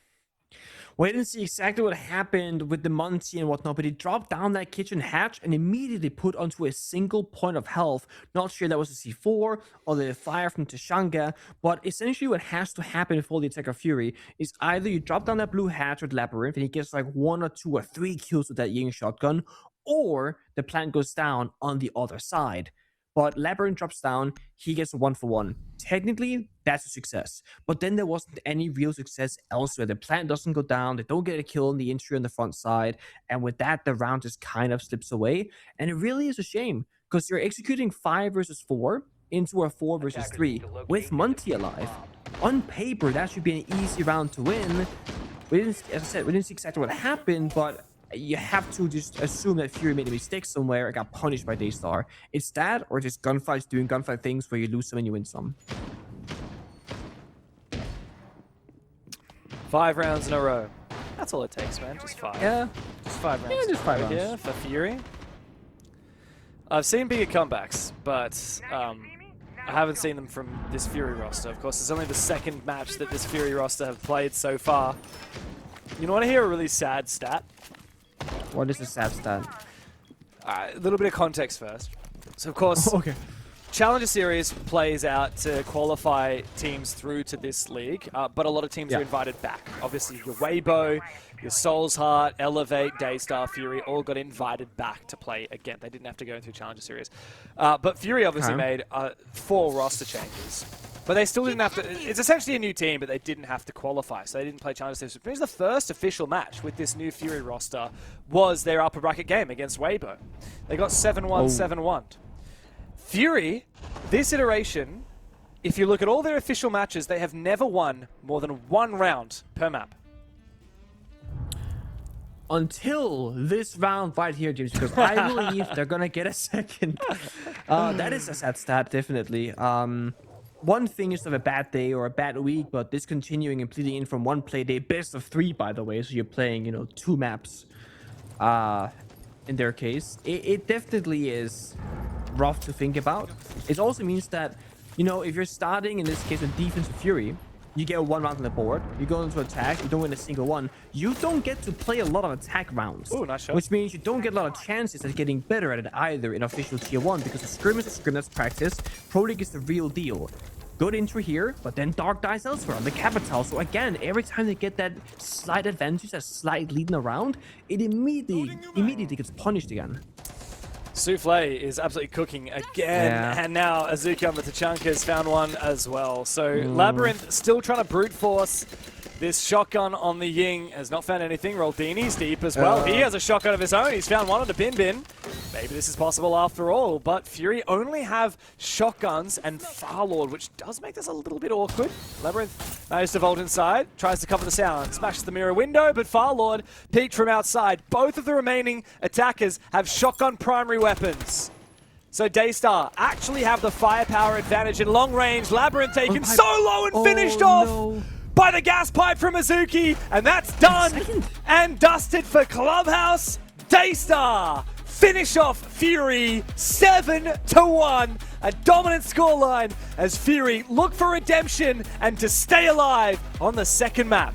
We didn't see exactly what happened with the Monty and whatnot, but he dropped down that kitchen hatch and immediately put onto a single point of health. Not sure that was a C4 or the fire from Tashanga, but essentially what has to happen before the attack of Fury is either you drop down that blue hatch with Labyrinth and he gets like 1 or 2 or 3 kills with that Ying shotgun, or the plant goes down on the other side. But Labyrinth drops down, he gets a 1-for-1. Technically, that's a success. But then there wasn't any real success elsewhere. The plant doesn't go down, they don't get a kill on the entry on the front side, and with that, the round just kind of slips away. And it really is a shame, because you're executing 5 versus 4 into a 4 versus 3 with Monty alive. On paper, that should be an easy round to win. As I said, we didn't see exactly what happened, but you have to just assume that Fury made a mistake somewhere and got punished by DAYSTAR. It's that, or just gunfights doing gunfight things where you lose some and you win some. 5 rounds in a row. That's all it takes, man. Just 5. Yeah. Just 5 rounds. Yeah, just 5 rounds. Here for Fury. I've seen bigger comebacks, but I haven't seen them from this Fury roster. Of course, it's only the second match that this Fury roster have played so far. You want to hear a really sad stat? What is the sad stat? A little bit of context first. So, of course, Okay. Challenger Series plays out to qualify teams through to this league, but a lot of teams are invited back. Obviously, your Weibo, your Soul's Heart, Elevate, DAYSTAR, Fury all got invited back to play again. They didn't have to go through Challenger Series. But Fury obviously made 4 roster changes. But they still didn't have to. It's essentially a new team, but they didn't have to qualify, so they didn't play Challenger Series. It means the first official match with this new Fury roster was their upper bracket game against Weibo. They got 7-1, 7-1. Fury, this iteration, if you look at all their official matches, they have never won more than 1 round per map. Until this round right here, James, because I believe they're going to get a second. That is a sad stat, definitely. One thing is to have a bad day or a bad week, but this continuing and pleading in from 1 play day, best of 3, by the way, so you're playing, 2 maps in their case. It definitely is rough to think about. It also means that, if you're starting, in this case, with defensive Fury, you get 1 round on the board, you go into attack, you don't win a single one, you don't get to play a lot of attack rounds. Ooh, nice shot. Which means you don't get a lot of chances at getting better at it either in official tier 1, because the scrim is a scrim that's practice. Pro League is the real deal. Good intro here, but then Dark dies elsewhere on the capital. So again, every time they get that slight advantage, that slight lead in a round, it immediately gets punished again. Souffle is absolutely cooking again, and now Azuki on the Tachanka has found one as well. So Labyrinth still trying to brute force. This shotgun on the Ying has not found anything. Roldini's deep as well. He has a shotgun of his own. He's found one on the Bin Bin. Maybe this is possible after all, but Fury only have shotguns and Farlord, which does make this a little bit awkward. Labyrinth managed to vault inside, tries to cover the sound, smashes the mirror window, but Farlord peeked from outside. Both of the remaining attackers have shotgun primary weapons. So DAYSTAR actually have the firepower advantage in long range. Labyrinth taken so low and finished off by the gas pipe from Azuki, and that's done and dusted for Clubhouse. DAYSTAR finish off Fury 7-1, a dominant scoreline as Fury look for redemption and to stay alive on the second map.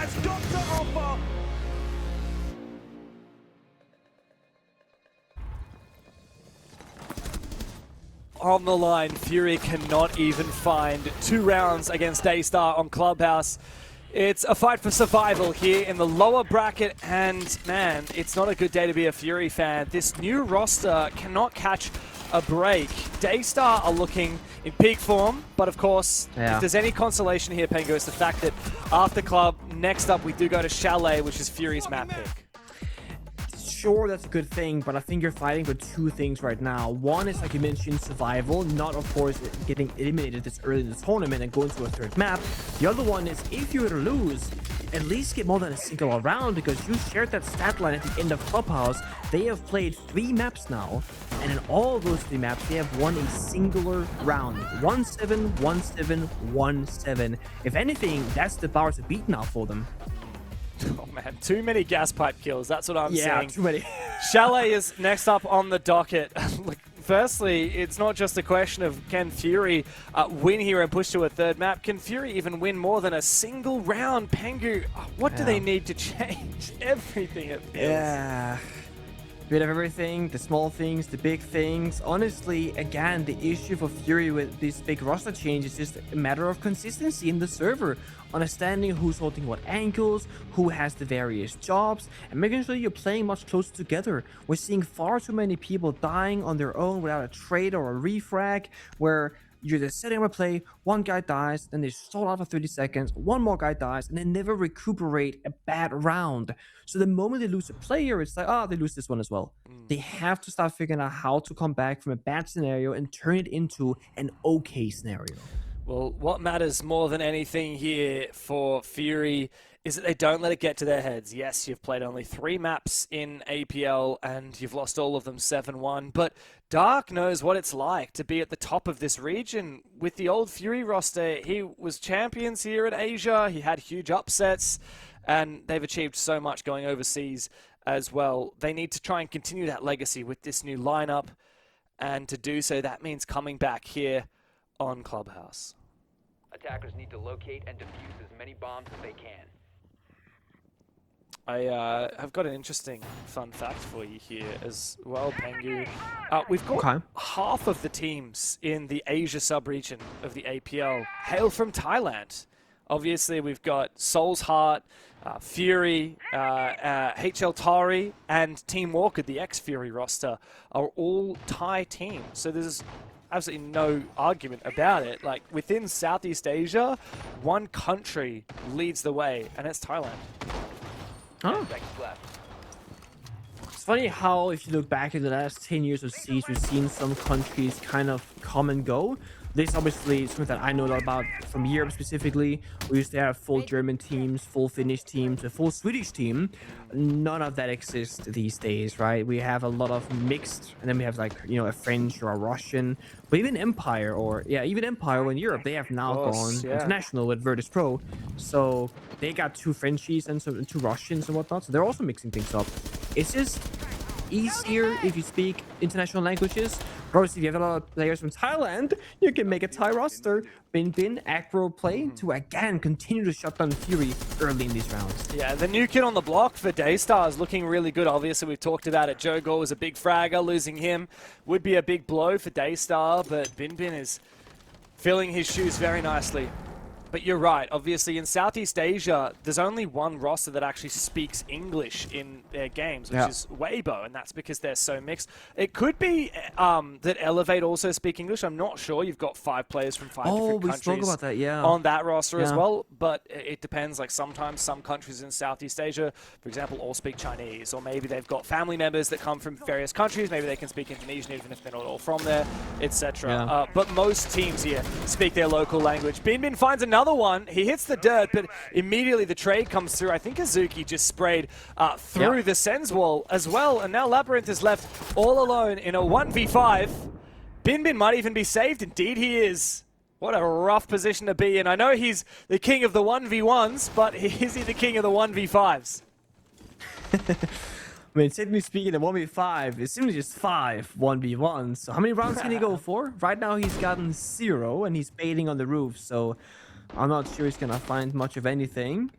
has got to offer. On the line, Fury cannot even find 2 rounds against DAYSTAR on Clubhouse. It's a fight for survival here in the lower bracket, and man, it's not a good day to be a Fury fan. This new roster cannot catch a break. DAYSTAR are looking in peak form, but of course, if there's any consolation here, Pengu, it's the fact that after Club, next up we do go to Chalet, which is Fury's map pick. Sure, that's a good thing, but I think you're fighting for 2 things right now. One is, like you mentioned, survival, not of course getting eliminated this early in the tournament and going to a 3rd map. The other one is, if you were to lose, at least get more than a single round, because you shared that stat line at the end of Clubhouse. They have played 3 maps now, and in all those 3 maps, they have won a singular round. 1-7, 1-7, 1-7. If anything, that's the bar to beat now for them. Oh man, too many gas pipe kills. That's what I'm saying. Yeah, too many. Chalet is next up on the docket. Look, firstly, it's not just a question of can Fury win here and push to a 3rd map. Can Fury even win more than a single round? Pengu, what do they need to change? Everything it feels. Yeah. Bit of everything, the small things, the big things. Honestly, again, the issue for Fury with this big roster change is just a matter of consistency in the server. Understanding who's holding what angles, who has the various jobs, and making sure you're playing much closer together. We're seeing far too many people dying on their own without a trade or a refrag, where you're just setting up a play, one guy dies, then they stall out for 30 seconds, one more guy dies, and they never recuperate a bad round. So the moment they lose a player, it's like, oh, they lose this one as well. They have to start figuring out how to come back from a bad scenario and turn it into an okay scenario. Well, what matters more than anything here for Fury is that they don't let it get to their heads. Yes, you've played only 3 maps in APL and you've lost all of them 7-1, but Dark knows what it's like to be at the top of this region. With the old Fury roster, he was champions here at Asia, he had huge upsets, and they've achieved so much going overseas as well. They need to try and continue that legacy with this new lineup, and to do so, that means coming back here on Clubhouse. Attackers need to locate and defuse as many bombs as they can. I have got an interesting fun fact for you here as well, Pengu. We've got half of the teams in the Asia sub-region of the APL hail from Thailand. Obviously, we've got Soul's Heart, Fury, HL Tari, and Team Walker, the ex-Fury roster, are all Thai teams. So there's absolutely no argument about it. Like, within Southeast Asia, one country leads the way, and it's Thailand. Oh. It's funny how, if you look back at the last 10 years of Siege, we've seen some countries kind of come and go. This obviously is something that I know a lot about from Europe specifically. We used to have full German teams, full Finnish teams, a full Swedish team. None of that exists these days, right? We have a lot of mixed, and then we have, like, you know, a French or a Russian, but even Empire, or even Empire in Europe, they have now gone international with Virtus Pro. So they got 2 Frenchies and 2 Russians and whatnot. So they're also mixing things up. It's just easier if you speak international languages. Of course, if you have a lot of players from Thailand, you can make a Thai roster, bin aggro play to again continue to shut down Fury early in these rounds. Yeah, the new kid on the block for DAYSTAR is looking really good. Obviously, we've talked about it. Joe Gore was a big fragger. Losing him would be a big blow for DAYSTAR, but Bin is filling his shoes very nicely. But you're right, obviously in Southeast Asia, there's only one roster that actually speaks English in their games, which is Weibo, and that's because they're so mixed. It could be that Elevate also speak English. I'm not sure. You've got 5 players from 5 different countries spoke about that, on that roster as well, but it depends. Like, sometimes some countries in Southeast Asia, for example, all speak Chinese, or maybe they've got family members that come from various countries. Maybe they can speak Indonesian even if they're not all from there, etc. But most teams here speak their local language. Bin finds another one. He hits the dirt, but immediately the trade comes through. I think Azuki just sprayed through the Sens wall as well, and now Labyrinth is left all alone in a 1v5. Bin might even be saved. Indeed he is. What a rough position to be in. I know he's the king of the 1v1s, but is he the king of the 1v5s? I mean, technically speaking, the 1v5 is simply just 5 1v1s. So how many rounds can he go for? Right now he's gotten 0, and he's baiting on the roof, so I'm not sure he's gonna find much of anything.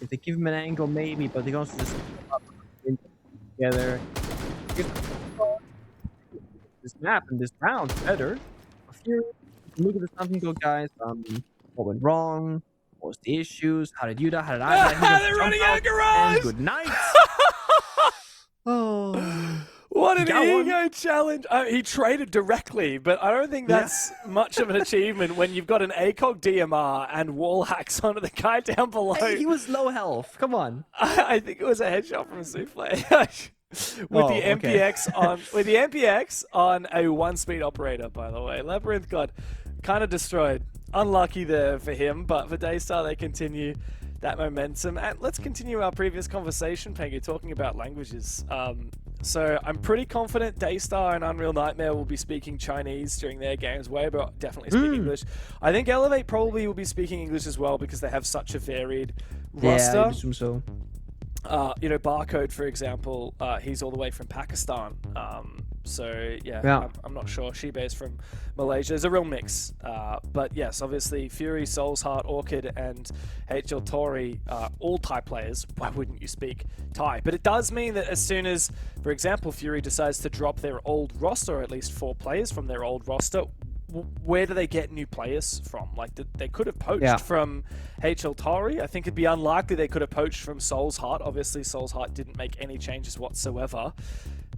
If they give him an angle, maybe, but they can also just together. This map and this round better. Fury, look at the something go, guys. What went wrong? What was the issues? How did you die? How did I die? They're running out of And garage! good night. Oh. What an Got one. ego challenge. He traded directly, but I don't think that's much of an achievement when you've got an ACOG DMR and wall hacks onto the guy down below. Hey, he was low health. Come on. I think it was a headshot from Souffle. With the MPX on a 1-speed operator, by the way. Labyrinth got kind of destroyed. Unlucky there for him, but for DAYSTAR they continue that momentum. And let's continue our previous conversation, Pengu, talking about languages. So I'm pretty confident DAYSTAR and Unreal Nightmare will be speaking Chinese during their games. Weber definitely speak English. I think Elevate probably will be speaking English as well because they have such a varied roster. Yeah, I assume so. You know, Barcode, for example, he's all the way from Pakistan. So, yeah. I'm not sure. Shiba is from Malaysia. There's a real mix. But yes, obviously, Fury, Soul's Heart, Orchid, and HL Tori are all Thai players. Why wouldn't you speak Thai? But it does mean that as soon as, for example, Fury decides to drop their old roster, or at least 4 players from their old roster, where do they get new players from? Like, they could have poached from HL Tori. I think it'd be unlikely they could have poached from Soul's Heart. Obviously, Soul's Heart didn't make any changes whatsoever.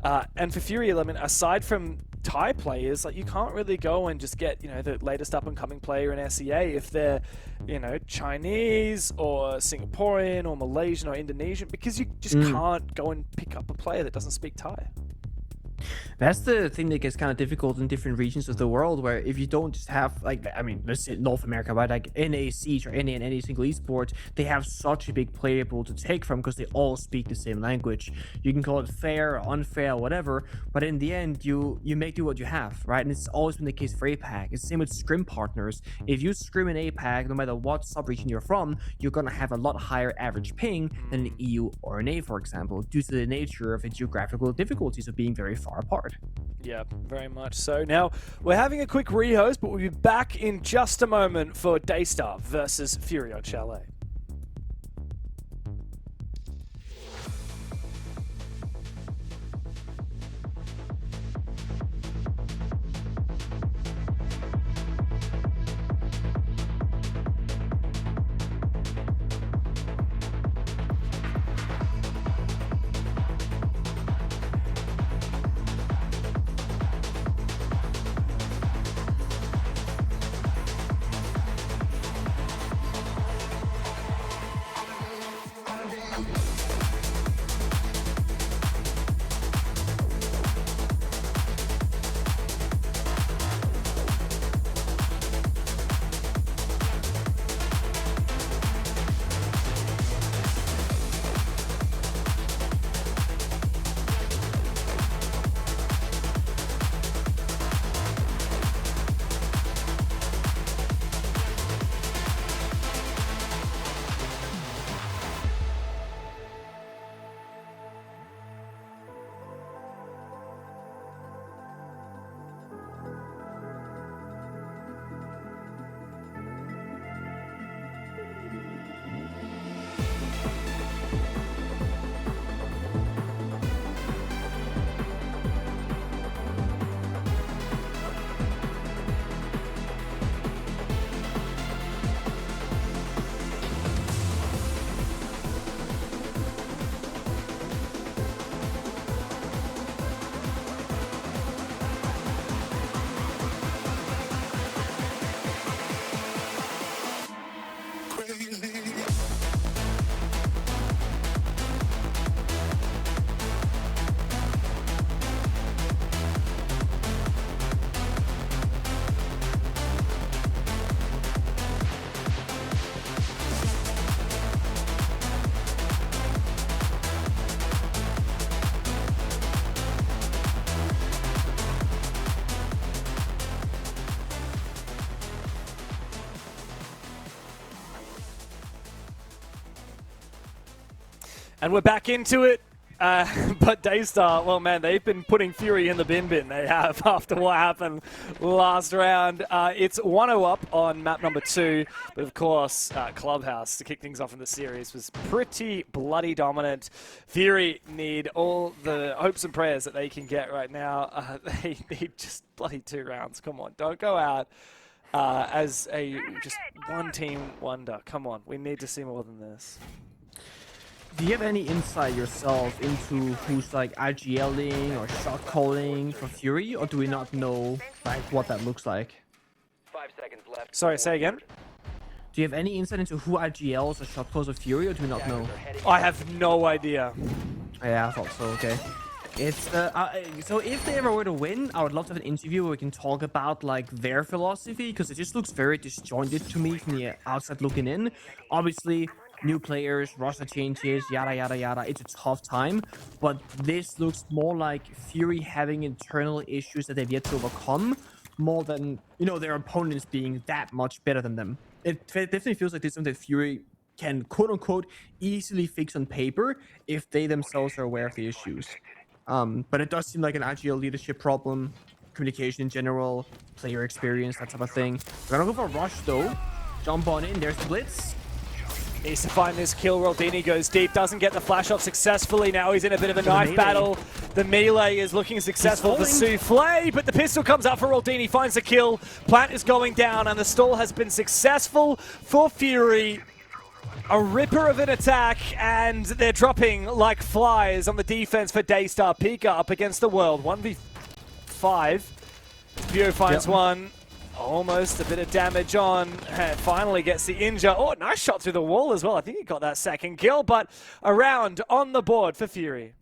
And for Fury, I mean, aside from Thai players, like, you can't really go and just get, you know, the latest up-and-coming player in SEA if they're, you know, Chinese or Singaporean or Malaysian or Indonesian, because you just can't go and pick up a player that doesn't speak Thai. That's the thing that gets kind of difficult in different regions of the world, where if you don't just have, like, I mean, let's say North America, right? Like NA Siege or NA and any single esport, they have such a big player pool to take from because they all speak the same language. You can call it fair or unfair or whatever, but in the end, you make do what you have, right? And it's always been the case for APAC. It's the same with scrim partners. If you scrim in APAC, no matter what sub-region you're from, you're gonna have a lot higher average ping than an EU or an A, for example, due to the nature of the geographical difficulties of being very far apart. Yeah, very much so. Now, we're having a quick rehost, but we'll be back in just a moment for DAYSTAR versus Fury on Chalet. And we're back into it. But DAYSTAR, well, man, they've been putting Fury in the bin. They have, after what happened last round. It's 1-0 up on map number 2. But, of course, Clubhouse, to kick things off in the series, was pretty bloody dominant. Fury need all the hopes and prayers that they can get right now. They need just bloody 2 rounds. Come on, don't go out as a just one-team wonder. Come on, we need to see more than this. Do you have any insight yourself into who's like IGLing or shot calling for Fury, or do we not know like what that looks like? 5 seconds left. Sorry, say again? Do you have any insight into who IGLs or shot calls for Fury, or do we not know? I have no idea. Yeah, I thought so. Okay. It's so if they ever were to win, I would love to have an interview where we can talk about like their philosophy, because it just looks very disjointed to me from the outside looking in. Obviously, new players, roster changes, yada yada yada. It's a tough time, but this looks more like Fury having internal issues that they've yet to overcome, more than, you know, their opponents being that much better than them. It definitely feels like this is something that Fury can quote unquote easily fix on paper if they themselves are aware of the issues. But it does seem like an IGL leadership problem, communication in general, player experience, that type of thing. We're gonna go for a rush though. Jump on in, there's the blitz. Needs to find this kill. Roldini goes deep, doesn't get the flash off successfully. Now he's in a bit of a knife battle. The melee is looking successful for Souffle, but the pistol comes out for Roldini, finds the kill. Plant is going down, and the stall has been successful for Fury. A ripper of an attack, and they're dropping like flies on the defense for DAYSTAR. Pika up against the world, 1v5. Vio finds one. Almost a bit of damage on, and finally gets the injure. Oh, nice shot through the wall as well. I think he got that second kill, but a round on the board for Fury.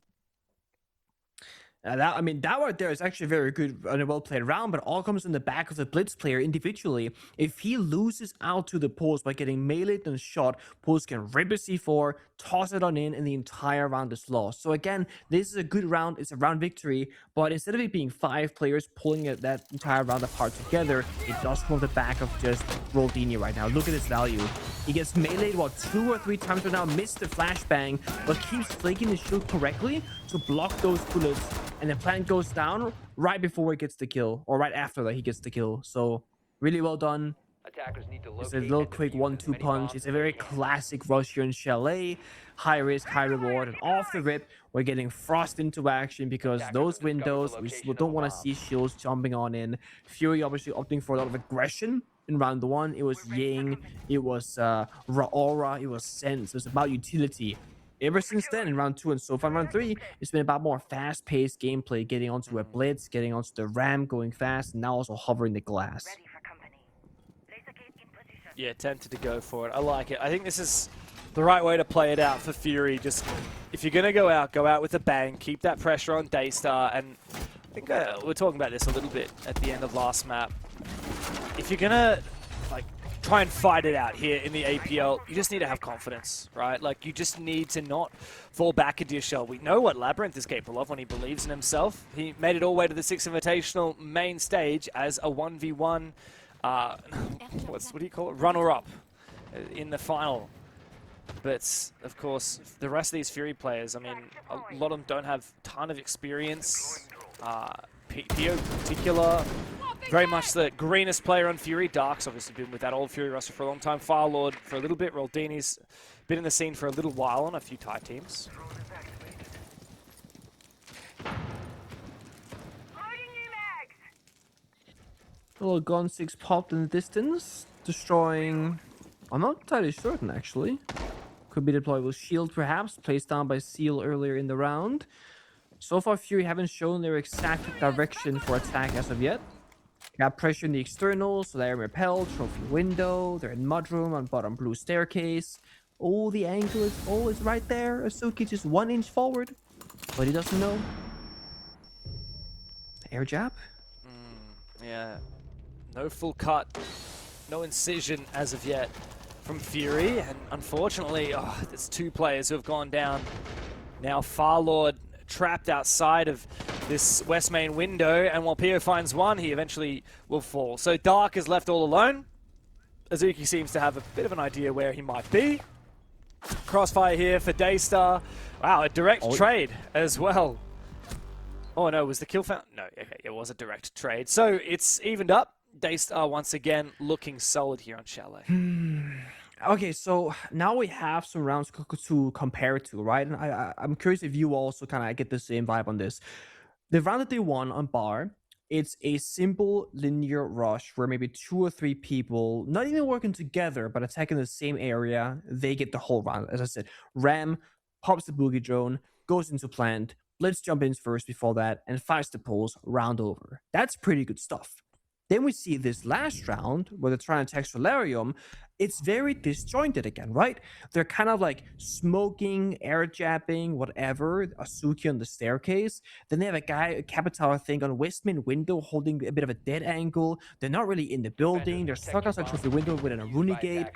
That right there is actually very good and a well-played round, but all comes in the back of the Blitz player individually. If he loses out to the Pulse by getting meleeed and shot, Pulse can rip a C4, toss it on in, and the entire round is lost. So again, this is a good round. It's a round victory, but instead of it being 5 players pulling that entire round apart together, it does come off the back of just Roldini right now. Look at his value. He gets meleeed, 2 or 3 times right now, missed the flashbang, but keeps flaking his shield correctly to block those bullets. And the plant goes down right before he gets the kill, or right after that he gets the kill. So really well done. It's a little quick 1-2 punch. It's a very classic rush here in Chalet. High risk, high reward, and off the rip, we're getting Frost into action because those windows, we don't want to see shields jumping on in. Fury obviously opting for a lot of aggression in round 1. It was Ying, it was Aura, it was Sense. It was about utility. Ever since then, in round 2 and so far in round 3, it's been about more fast-paced gameplay, getting onto a blitz, getting onto the ramp, going fast, and now also hovering the glass. Yeah, tempted to go for it. I like it. I think this is the right way to play it out for Fury. Just, if you're going to go out with a bang, keep that pressure on DAYSTAR, and I think we were talking about this a little bit at the end of last map. If you're going to try and fight it out here in the APL, you just need to have confidence, right? Like, you just need to not fall back into your shell. We know what Labyrinth is capable of when he believes in himself. He made it all the way to the 6th Invitational main stage as a 1v1, what do you call it? Runner-up in the final. But, of course, the rest of these Fury players, I mean, a lot of them don't have a ton of experience. Pio in particular, very much the greenest player on Fury. Dark's obviously been with that old Fury roster for a long time. Firelord for a little bit. Roldini's been in the scene for a little while on a few tight teams. A little Gun 6 popped in the distance, destroying... I'm not entirely certain, actually. Could be deployed with shield, perhaps, placed down by Seal earlier in the round. So far, Fury haven't shown their exact direction for attack as of yet. Got pressure in the externals, so they're repelled, trophy window, they're in mudroom on bottom blue staircase. Oh, the angle is always right there. Asuki just 1 inch forward, but he doesn't know. Air jab? Yeah, no full cut, no incision as of yet from Fury, and unfortunately, there's 2 players who have gone down. Now Firelord trapped outside of this west main window, and while Pio finds one, he eventually will fall. So Dark is left all alone. Azuki seems to have a bit of an idea where he might be. Crossfire here for DAYSTAR. Wow, a direct trade as well. Oh no, was the kill found? No, okay, it was a direct trade. So it's evened up. DAYSTAR once again looking solid here on Chalet. Okay, so now we have some rounds to compare to, right? And I'm curious if you also kind of get the same vibe on this. The round that they won on Bar, it's a simple linear rush where maybe 2 or 3 people, not even working together, but attacking the same area, they get the whole round. As I said, Ram pops the boogie drone, goes into plant, Blitz jump in first before that, and fires the pulse, round over. That's pretty good stuff. Then we see this last round where they're trying to attack Solarium. It's very disjointed again, right? They're kind of like smoking, air jabbing, whatever, Asuki on the staircase. Then they have a guy, a Capitower thing on Westman window holding a bit of a dead angle. They're not really in the building. They're stuck outside the window with an Aruni gate.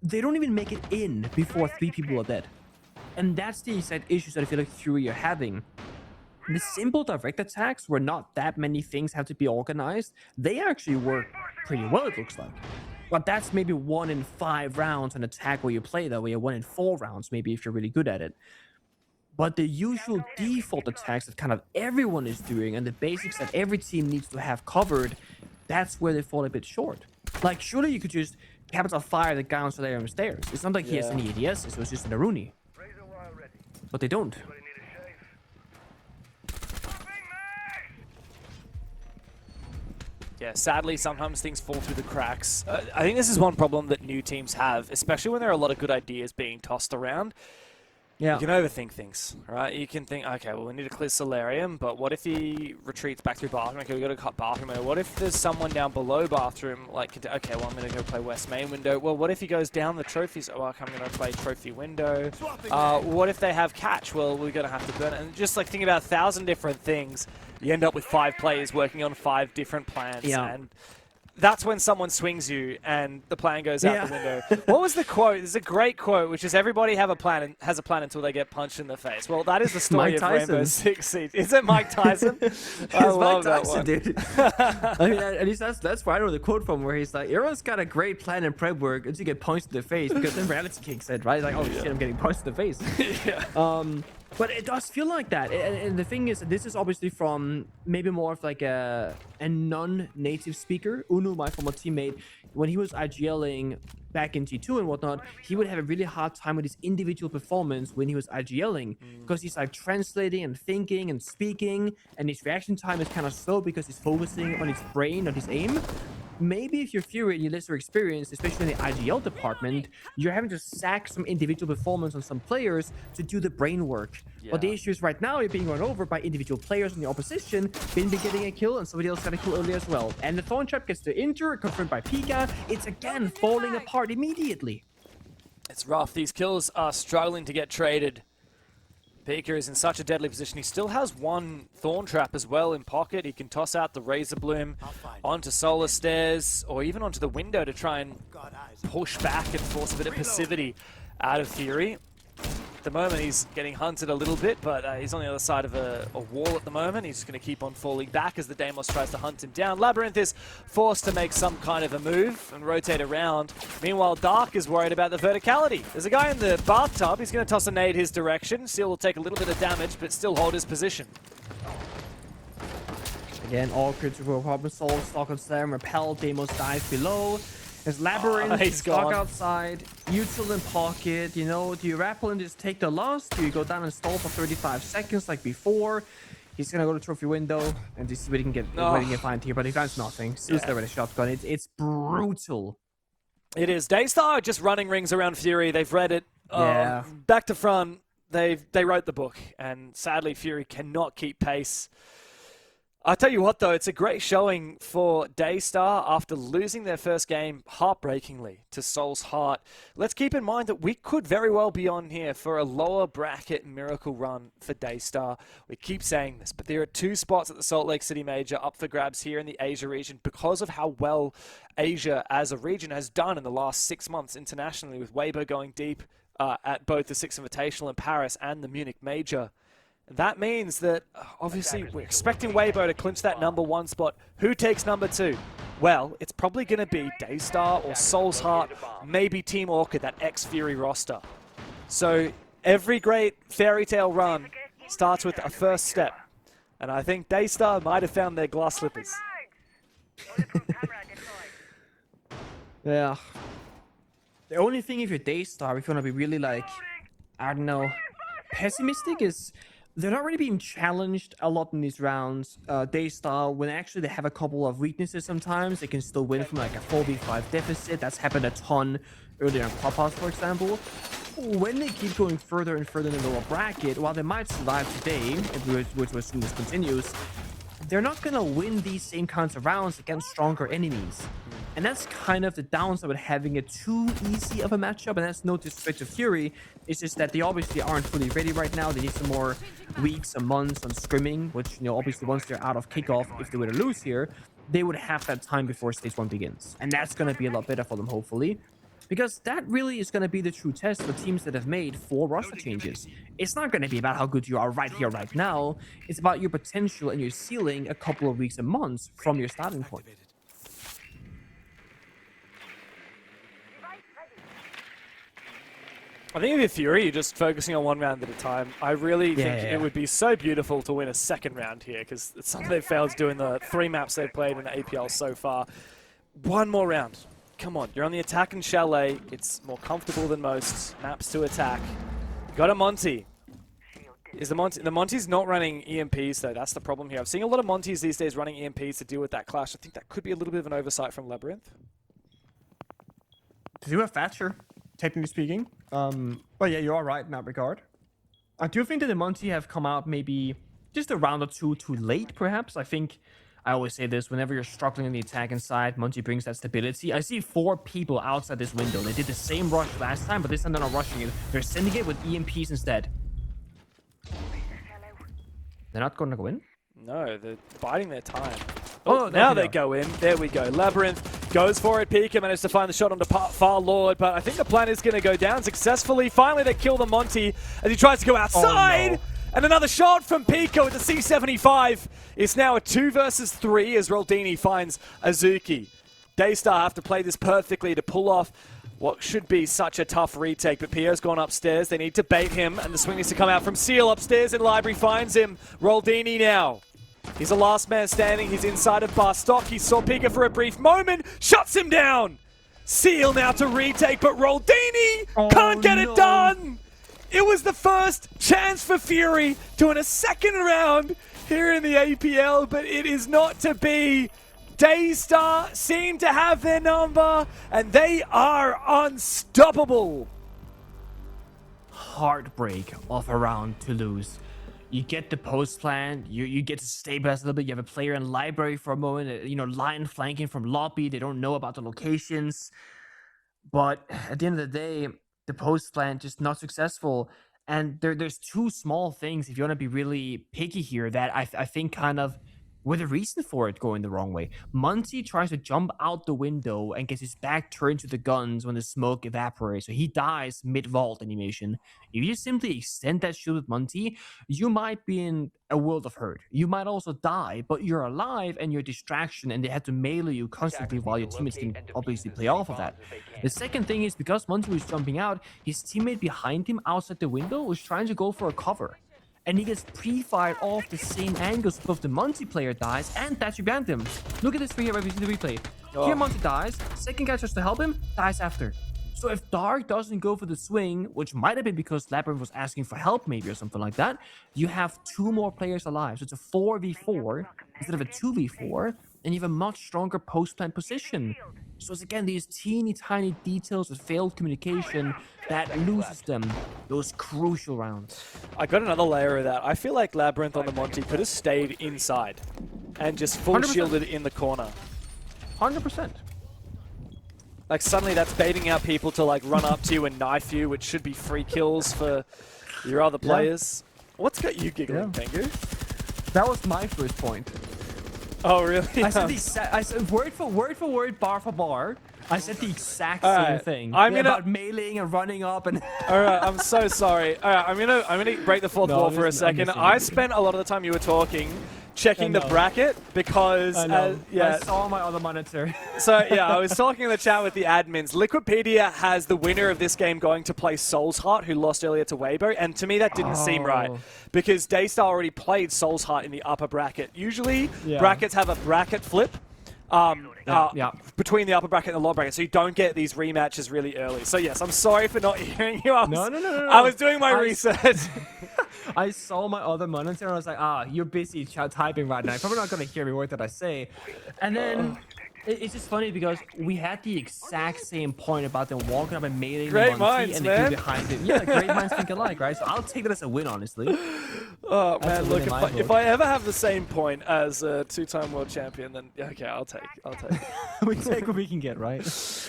They don't even make it in before 3 people are dead. And that's the exact issues that I feel like Fury are having. The simple direct attacks where not that many things have to be organized, they actually work pretty well, it looks like. But that's maybe 1 in 5 rounds an attack where you play that way, or 1 in 4 rounds maybe if you're really good at it. But the usual default attacks that kind of everyone is doing and the basics that every team needs to have covered, that's where they fall a bit short. Like, surely you could just capital fire the guy on Solarium stairs. It's not like he has any ADS, so it's just an Aruni. But they don't. Yeah, sadly, sometimes things fall through the cracks. I think this is one problem that new teams have, especially when there are a lot of good ideas being tossed around. Yeah. You can overthink things, right? You can think, okay, well, we need to clear Solarium, but what if he retreats back through bathroom? Okay, we got to cut bathroom. What if there's someone down below bathroom? Like, okay, well, I'm going to go play West Main window. Well, what if he goes down the trophies? Oh, okay, I'm going to play trophy window. What if they have catch? Well, we're going to have to burn it. And just like think about 1,000 different things, you end up with 5 players working on 5 different plans. Yeah. And that's when someone swings you and the plan goes out the window. What was the quote? There's a great quote, which is everybody has a plan until they get punched in the face. Well, that is the story of Rainbow Six Siege. Is it Mike Tyson? I love that one. Dude. I mean, at least that's where I know the quote from, where he's like, everyone's got a great plan and prep work until you get punched in the face, because then reality kicks in, right? Like, oh shit, I'm getting punched in the face. But it does feel like that. And the thing is, this is obviously from maybe more of like a non-native speaker. Unu, my former teammate, when he was IGLing back in G2 and whatnot, he would have a really hard time with his individual performance when he was IGLing, because he's like translating and thinking and speaking, and his reaction time is kind of slow because he's focusing on his brain, on his aim. Maybe if you're Fury and you're lesser experienced, especially in the IGL department, you're having to sack some individual performance on some players to do the brain work. Yeah. But the issue is right now you're being run over by individual players in the opposition, been getting a kill, and somebody else got a kill early as well. And the Thorn Trap gets the injure, confirmed by Pika. It's again falling apart immediately. It's rough. These kills are struggling to get traded. Pika is in such a deadly position. He still has 1 Thorn Trap as well in pocket. He can toss out the Razor Bloom onto Solar Stairs or even onto the window to try and push back and force a bit of passivity out of Fury. At the moment, he's getting hunted a little bit, but he's on the other side of a wall at the moment. He's just going to keep on falling back as the Deimos tries to hunt him down. Labyrinth is forced to make some kind of a move and rotate around. Meanwhile, Dark is worried about the verticality. There's a guy in the bathtub. He's going to toss a nade his direction. Seal will take a little bit of damage, but still hold his position. Again, all critical problem solved. Stock on Slam, Repel, Deimos dives below. There's Labyrinth, he's stuck gone. Outside, Util in pocket, you know, do you rappel and just take the loss? Do you go down and stall for 35 seconds like before? He's gonna go to trophy window and just see what he can get, what he can find here, but he finds nothing. Seals there with a shotgun. It's brutal. It is. DAYSTAR just running rings around Fury. They've read it. Back to front. They wrote the book, and sadly Fury cannot keep pace. I'll tell you what, though, it's a great showing for DAYSTAR after losing their first game heartbreakingly to Soul's Heart. Let's keep in mind that we could very well be on here for a lower bracket miracle run for DAYSTAR. We keep saying this, but there are 2 spots at the Salt Lake City Major up for grabs here in the Asia region because of how well Asia as a region has done in the last 6 months internationally, with Weibo going deep at both the Six Invitational in Paris and the Munich Major. That means that, obviously, we're expecting Weibo to clinch that #1 spot. Who takes #2? Well, it's probably going to be DAYSTAR or Soul's Heart, maybe Team Orchid, that ex-Fury roster. So every great fairy tale run starts with a first step. And I think DAYSTAR might have found their glass slippers. Yeah. The only thing if you're DAYSTAR, if you want to be really like, I don't know, pessimistic, is they're not really being challenged a lot in these rounds. DAYSTAR, when actually they have a couple of weaknesses sometimes, they can still win from like a 4v5 deficit. That's happened a ton earlier in Clubhouse, for example. When they keep going further and further in the lower bracket, while they might survive today, which we assume this continues, they're not going to win these same kinds of rounds against stronger enemies. And that's kind of the downside with having it too easy of a matchup, and that's no disrespect to Fury. It's just that they obviously aren't fully ready right now. They need some more weeks and months on scrimming, which, you know, obviously once they're out of kickoff, if they were to lose here, they would have that time before stage 1 begins. And that's going to be a lot better for them, hopefully. Because that really is going to be the true test for teams that have made 4 roster changes. It's not going to be about how good you are right here, right now. It's about your potential and your ceiling a couple of weeks and months from your starting point. I think if you're Fury, you're just focusing on one round at a time. I really think it would be so beautiful to win a second round here, because it's something they've failed to do in the 3 maps they've played in the APL so far. One more round. Come on, you're on the attack in Chalet. It's more comfortable than most maps to attack. Got a Monty. Is the Monty's not running EMPs though? That's the problem here. I'm seeing a lot of Monties these days running EMPs to deal with that clash. I think that could be a little bit of an oversight from Labyrinth. To do a Thatcher, technically speaking. But yeah, you are right in that regard. I do think that the Monty have come out maybe just a round or two too late, perhaps. I think I always say this, whenever you're struggling on the attack inside, Monty brings that stability. I see 4 people outside this window. They did the same rush last time, but this time they're not rushing it. They're sending it with EMPs instead. They're not going to go in? No, they're biding their time. Oh, now they go in. There we go. Labyrinth goes for it. Pika managed to find the shot onto Far Lord, but I think the plan is going to go down successfully. Finally, they kill the Monty as he tries to go outside. Oh, no. And another shot from Pika with the C75. It's now a 2 versus 3 as Roldini finds Azuki. DAYSTAR have to play this perfectly to pull off what should be such a tough retake, but Pierre's gone upstairs. They need to bait him, and the swing needs to come out from Seal upstairs, and Library finds him. Roldini now. He's the last man standing. He's inside of Barstock. He saw Pika for a brief moment, shuts him down. Seal now to retake, but Roldini can't get it done. It was the first chance for Fury to win a second round here in the APL, but it is not to be. DAYSTAR seem to have their number, and they are unstoppable. Heartbreak of a round to lose. You get the post plan, you get to stabilize a little bit. You have a player in Library for a moment, you know, line flanking from lobby. They don't know about the locations. But at the end of the day, the post plan just not successful. And there's 2 small things, if you want to be really picky here, that I think kind of with a reason for it going the wrong way. Monty tries to jump out the window and gets his back turned to the guns when the smoke evaporates. So he dies mid-vault animation. If you simply extend that shield with Monty, you might be in a world of hurt. You might also die, but you're alive and you're a distraction, and they have to melee you constantly while your teammates can obviously play off of that. The second thing is, because Monty was jumping out, his teammate behind him outside the window was trying to go for a cover. And he gets pre-fired off the same angles both the Monty player dies and Thatcher behind him. Look at this right here, if you see the replay. Here Monty dies, second guy tries to help him, dies after. So if Dark doesn't go for the swing, which might have been because Labyrinth was asking for help maybe or something like that, you have 2 more players alive. So it's a 4v4 instead of a 2v4, and you have a much stronger post-plant position. So it's again these teeny tiny details of failed communication that loses them those crucial rounds. I got another layer of that. I feel like Labyrinth on the Monty could have stayed inside and just full 100%. shielded in the corner. 100%. Like suddenly that's baiting out people to like run up to you and knife you, which should be free kills for your other players. What's got you giggling, Pengu? That was my first point. Oh really? I said word for word, bar for bar. I said the exact same thing. About meleeing and running up and. Alright, I'm so sorry. Alright, I'm gonna break the fourth wall for a second. I spent a lot of the time you were talking checking the bracket because I saw my other monitor. So yeah, I was talking in the chat with the admins. Liquipedia has the winner of this game going to play Soul's Heart, who lost earlier to Weibo, and to me that didn't seem right because DAYSTAR already played Soul's Heart in the upper bracket. Usually brackets have a bracket flip. Between the upper bracket and the lower bracket, so you don't get these rematches really early. So yes, I'm sorry for not hearing you. No. I was doing my research. I saw my other monitor and I was like, you're busy typing right now. You're probably not going to hear every word that I say. And then it's just funny because we had the exact same point about them walking up and mailing great minds, and man. the behind it. Yeah, great minds think alike, right? So I'll take that as a win, honestly. Oh man, look, if I ever have the same point as a two-time world champion, then okay, I'll take it. We take what we can get, right?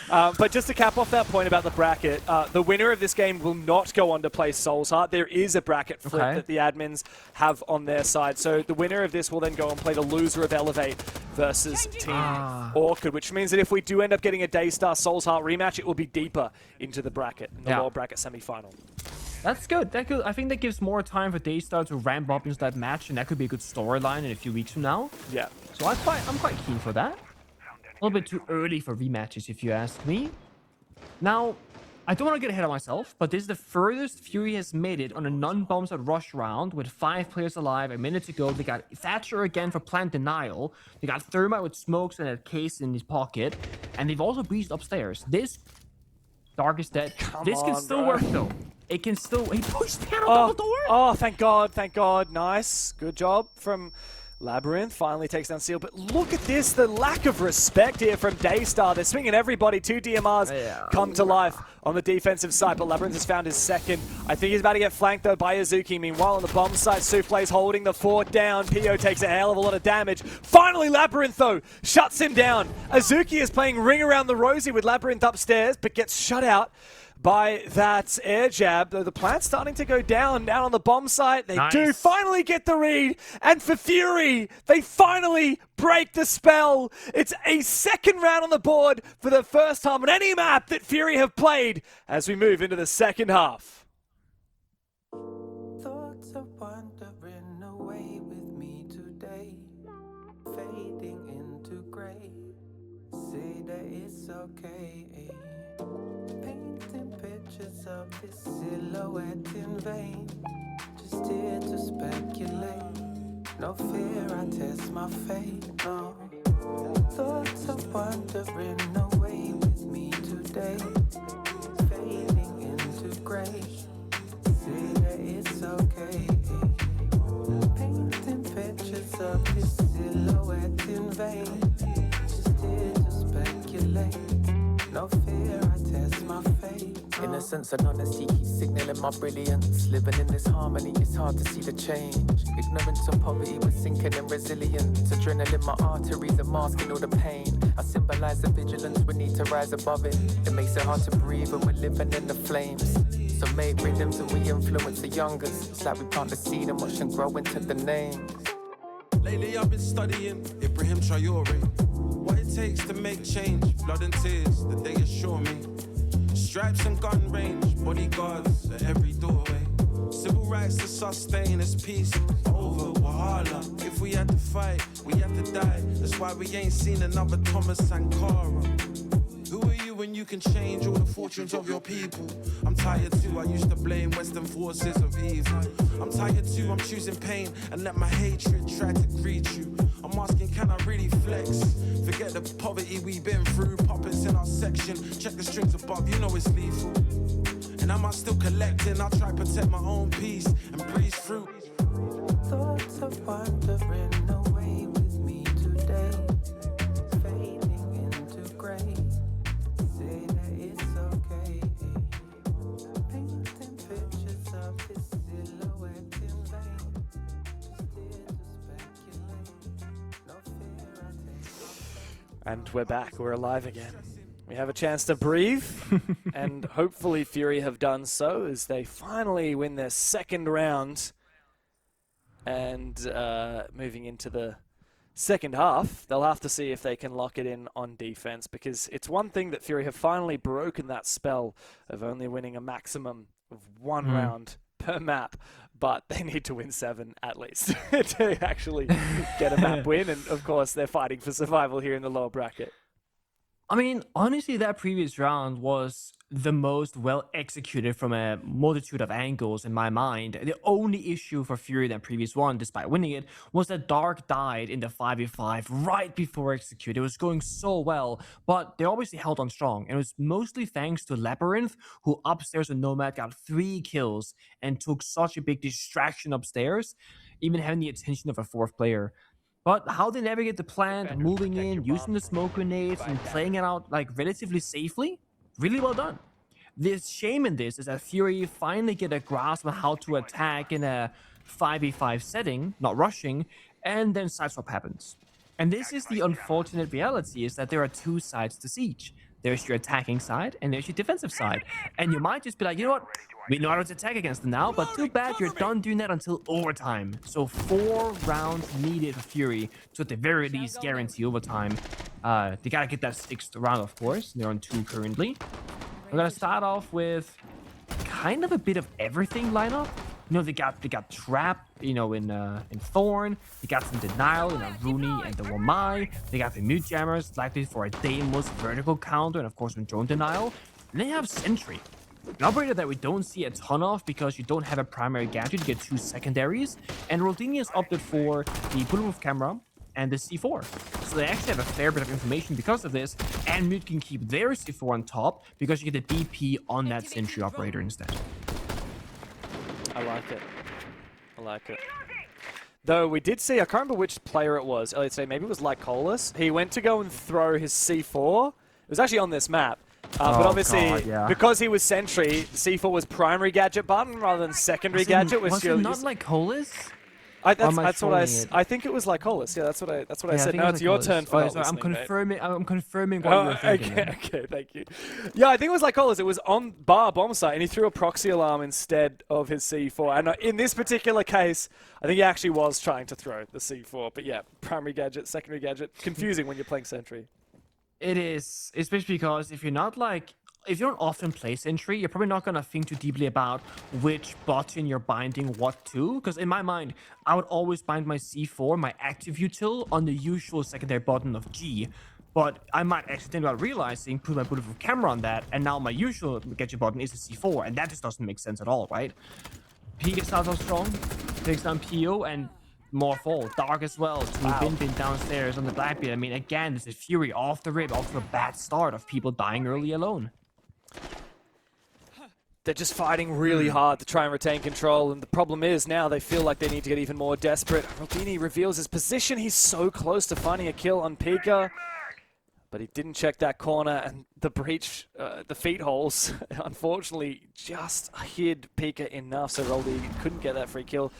But just to cap off that point about the bracket, the winner of this game will not go on to play Soul's Heart. There is a bracket flip that the admins have on their side. So the winner of this will then go and play the loser of Elevate versus Team Orchid, which means that if we do end up getting a DAYSTAR Soul's Heart rematch, it will be deeper into the bracket, in the lower bracket semi-final. That's good. I think that gives more time for DAYSTAR to ramp up into that match, and that could be a good storyline in a few weeks from now. Yeah. So I'm quite keen for that. A little bit too early for rematches, if you ask me. Now, I don't want to get ahead of myself, but this is the furthest Fury has made it on a non-bombs at rush round with 5 players alive, a minute to go. They got Thatcher again for plant denial. They got Thermite with smokes and a case in his pocket, and they've also breached upstairs. This Dark is dead. This can still work though. It can still. He pushed the double door. Oh, thank God! Nice, good job from Labyrinth. Finally takes down Seal. But look at this, the lack of respect here from DAYSTAR. They're swinging everybody. 2 DMRs come to life on the defensive side, but Labyrinth has found his second. I think he's about to get flanked though by Azuki. Meanwhile, on the bomb side, Souffle's holding the fort down. Pio takes a hell of a lot of damage. Finally, Labyrinth though shuts him down. Azuki is playing ring around the rosy with Labyrinth upstairs, but gets shut out by that air jab, though the plant's starting to go down on the bomb site. They do finally get the read, and for Fury, they finally break the spell. It's a second round on the board for the first time on any map that Fury have played as we move into the second half. Thoughts of wandering away with me today, fading into gray. Say that it's okay. Painting pictures of this silhouette in vain. Just here to speculate. No fear, I test my fate. No thoughts of wandering away with me today, fading into gray. Say that it's okay. Painting pictures of this silhouette in vain. Just here to speculate. No fear, I test my fate. Innocence and honesty keep signaling my brilliance. Living in this harmony, it's hard to see the change. Ignorance and poverty, we're sinking in resilience. Adrenaline, my arteries are masking all the pain. I symbolize the vigilance, we need to rise above it. It makes it hard to breathe when we're living in the flames. So make rhythms and we influence the youngers. It's like we plant the seed and watch them grow into the names. Lately I've been studying Ibrahim Traore. What it takes to make change, blood and tears, that they assure me. Stripes and gun range, bodyguards at every doorway. Civil rights to sustain as peace over Wahala. If we had to fight, we had to die. That's why we ain't seen another Thomas Sankara. Who are you when you can change all the fortunes of your people? I'm tired too, I used to blame Western forces of evil. I'm tired too, I'm choosing pain and let my hatred try to greet you. I'm asking, can I really flex? Forget the poverty we've been through. Puppets in our section, check the strings above, you know it's lethal. And am I still collecting? I'll try to protect my own peace and breeze through. Thoughts of wandering away with me today, fading into gray. Say that it's okay. Painting pictures of this silhouette in vain. Just here to speculate. No fear, I take. And we're back, we're alive again. We have a chance to breathe, and hopefully Fury have done so as they finally win their second round. And moving into the second half, they'll have to see if they can lock it in on defense, because it's one thing that Fury have finally broken that spell of only winning a maximum of one round per map, but they need to win 7 at least to actually get a map win. And of course, they're fighting for survival here in the lower bracket. I mean, honestly, that previous round was the most well executed from a multitude of angles in my mind. The only issue for Fury that previous one, despite winning it, was that Dark died in the 5v5 right before execute. It was going so well, but they obviously held on strong. And it was mostly thanks to Labyrinth, who upstairs with Nomad got 3 kills and took such a big distraction upstairs, even having the attention of a 4th player. But how they navigate the plant, moving in, using the smoke grenades, and playing it out like relatively safely, really well done. The shame in this is that Fury finally get a grasp on how to attack in a 5v5 setting, not rushing, and then sideswap happens. And this is the unfortunate reality, is that there are 2 sides to Siege. There's your attacking side, and there's your defensive side. And you might just be like, you know what? We know how to attack against them now, but too bad you're done doing that until overtime. So 4 rounds needed for Fury to at the very least guarantee overtime. They gotta get that 6th round, of course. They're on 2 currently. We're gonna start off with kind of a bit of everything lineup. You know, they got Trap, you know, in Thorn. They got some Denial in a Rooney and the Wamai. They got the Mute Jammers, likely for a Deimos vertical counter, and of course with Drone Denial. And they have Sentry, an operator that we don't see a ton of because you don't have a primary gadget, you get 2 secondaries. And Roldini has opted for the Bulletproof Camera and the C4. So they actually have a fair bit of information because of this, and Mute can keep their C4 on top because you get the BP on that Sentry operator instead. I like it. I like it. Though we did see, I can't remember which player it was. Let's say maybe it was Lycolis. He went to go and throw his C4. It was actually on this map. But obviously, because he was Sentry, C4 was primary gadget button rather than secondary gadget. Was it not Lycolis? That's what I think it was Lycolis. Yeah, that's what I said. Now it's your turn for I'm confirming what you were thinking. Okay, thank you. Yeah, I think it was Lycolis. It was on bar bomb site, and he threw a proxy alarm instead of his C4. And in this particular case, I think he actually was trying to throw the C4. But yeah, primary gadget, secondary gadget, confusing when you're playing Sentry. It is, especially because if you don't often play Sentry, you're probably not going to think too deeply about which button you're binding what to. Because in my mind, I would always bind my C4, my active util, on the usual secondary button of G. But I might accidentally, without realizing, put my Bulletproof Camera on that, and now my usual gadget button is a C4, and that just doesn't make sense at all, right? P starts off strong, takes down PO, and more fall. Dark as well. Bin downstairs on the Blackbeard. I mean, again, this is Fury off the rip, off to a bad start of people dying early alone. They're just fighting really hard to try and retain control, and the problem is now they feel like they need to get even more desperate. Roldini reveals his position. He's so close to finding a kill on Pika, but he didn't check that corner, and the breach, the feet holes, unfortunately just hid Pika enough, so Roldini couldn't get that free kill.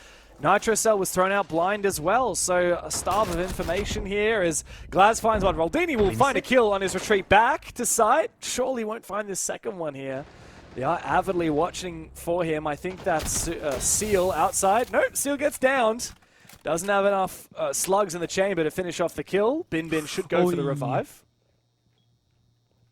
Nitro Cell was thrown out blind as well, so a starve of information here as Glaz finds one. Roldini will find a kill on his retreat back to site. Surely won't find this second one here. They are avidly watching for him. I think that's Seal outside. Nope, Seal gets downed. Doesn't have enough slugs in the chamber to finish off the kill. Bin should go for the revive.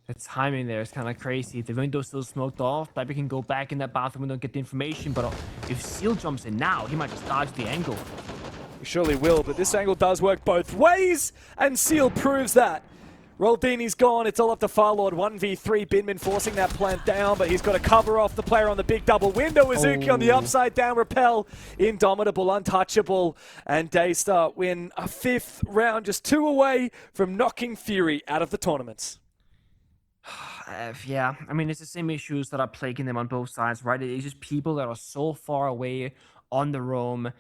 The timing there is kind of crazy. The window's still smoked off. Blackbeard can go back in that bathroom window and get the information, but if Seal jumps in now, he might just dodge the angle. He surely will, but this angle does work both ways, and Seal proves that. Roldini's gone. It's all up to Firelord. 1v3. Binman forcing that plant down, but he's got to cover off the player on the big double window. Izuki on the upside down repel. Indomitable, untouchable, and DAYSTAR win a 5th round, just 2 away from knocking Fury out of the tournament. Yeah, I mean, it's the same issues that are plaguing them on both sides, right? It's just people that are so far away on the roam.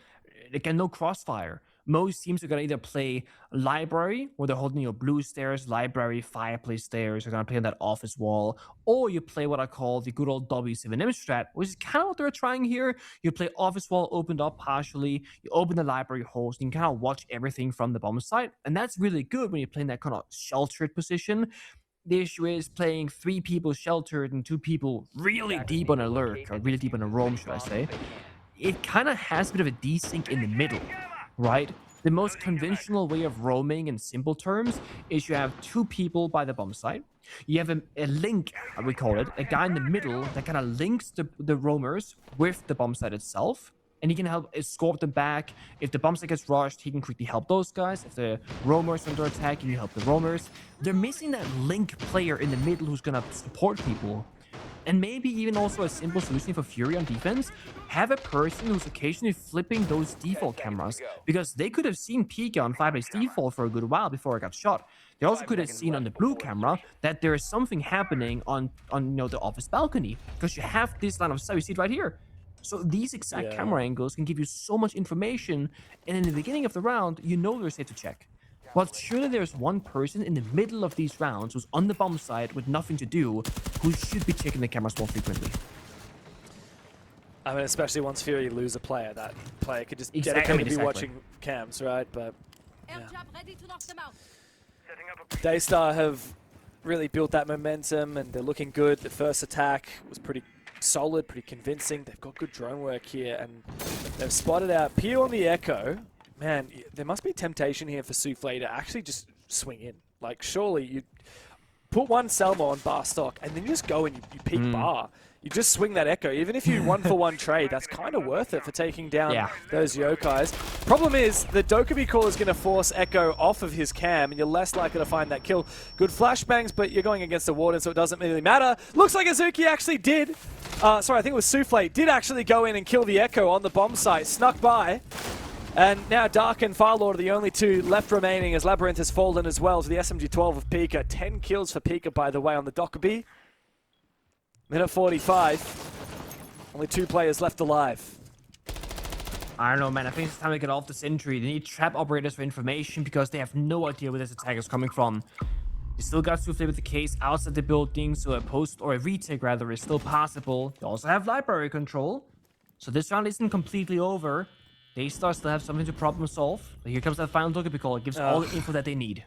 They get no crossfire. Most teams are going to either play library, where they're holding your blue stairs, library, fireplace stairs. They're going to play on that office wall. Or you play what I call the good old W7M strat, which is kind of what they're trying here. You play office wall opened up partially. You open the library holes. You can kind of watch everything from the bomb site. And that's really good when you're playing that kind of sheltered position. The issue is playing 3 people sheltered and 2 people really deep on a lurk, or really deep on a roam, should I say. It kind of has a bit of a desync in the middle, right? The most conventional way of roaming in simple terms is you have two people by the bomb site. You have a link, we call it, a guy in the middle that kind of links the roamers with the bomb site itself. And he can help escort them back. If the bomb site gets rushed, he can quickly help those guys. If the roamers are under attack, he can help the roamers. They're missing that link player in the middle who's going to support people. And maybe even also a simple solution for Fury on defense, have a person who's occasionally flipping those default cameras, because they could have seen Pika on Fireblade's default for a good while before it got shot. They also could have seen on the blue camera that there is something happening on the office balcony, because you have this line of sight. You see it right here. So these exact camera angles can give you so much information, and in the beginning of the round, you know you're safe to check. But surely there's one person in the middle of these rounds who's on the bomb site with nothing to do, who should be checking the cameras more frequently. I mean, especially once Fury lose a player, that player could just dedicate to be watching cams, right? But DAYSTAR have really built that momentum, and they're looking good. The first attack was pretty solid, pretty convincing. They've got good drone work here, and they've spotted out Pew on the Echo. Man, there must be temptation here for Soufflé to actually just swing in. Like, surely you put one Selma on bar stock, and then you just go and you peek bar. You just swing that Echo. Even if you 1-for-1 trade, that's kind of worth it for taking down those Yokais. Problem is, the Dokkaebi call is going to force Echo off of his cam, and you're less likely to find that kill. Good flashbangs, but you're going against the Warden, so it doesn't really matter. Looks like Azuki actually did. Sorry, I think it was Soufflé. Did actually go in and kill the Echo on the bomb site. Snuck by. And now Dark and Firelord are the only two left remaining, as Labyrinth has fallen as well to the SMG-12 of Pika. 10 kills for Pika, by the way, on the Dokkaebi. Minute 45. Only 2 players left alive. I don't know, man. I think it's time to get off the sentry. They need trap operators for information because they have no idea where this attack is coming from. They still got Soufflé with the case outside the building, so a post or a retake rather is still possible. They also have library control, so this round isn't completely over. DAYSTAR still have something to problem solve. But here comes that final Dokkaebi call. It gives all the info that they need.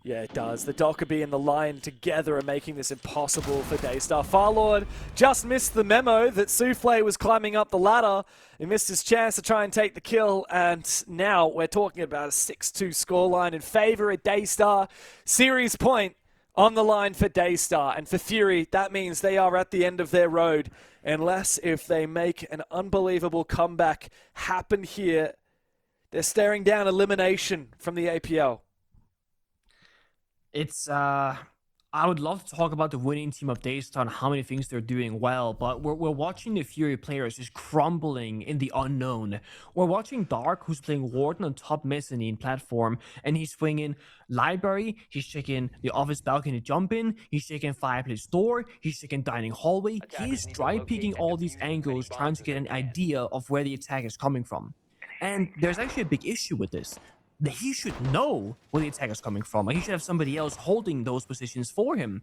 Yeah, it does. The Dokkaebi and the Lion together are making this impossible for DAYSTAR. Firelord just missed the memo that Soufflé was climbing up the ladder. He missed his chance to try and take the kill, and now we're talking about a 6-2 scoreline in favor of DAYSTAR. Series point on the line for DAYSTAR, and for Fury, that means they are at the end of their road. Unless if they make an unbelievable comeback happen here, they're staring down elimination from the APL. It's, I would love to talk about the winning team of DAYSTAR and how many things they're doing well, but we're watching the Fury players just crumbling in the unknown. We're watching Dark, who's playing Warden on top mezzanine platform, and he's swinging library, he's checking the office balcony jump in, he's checking fireplace door, he's checking dining hallway. He's dry peeking all these angles, trying to get an idea of where the attack is coming from. And there's actually a big issue with this. He should know where the attack is coming from. Like, he should have somebody else holding those positions for him.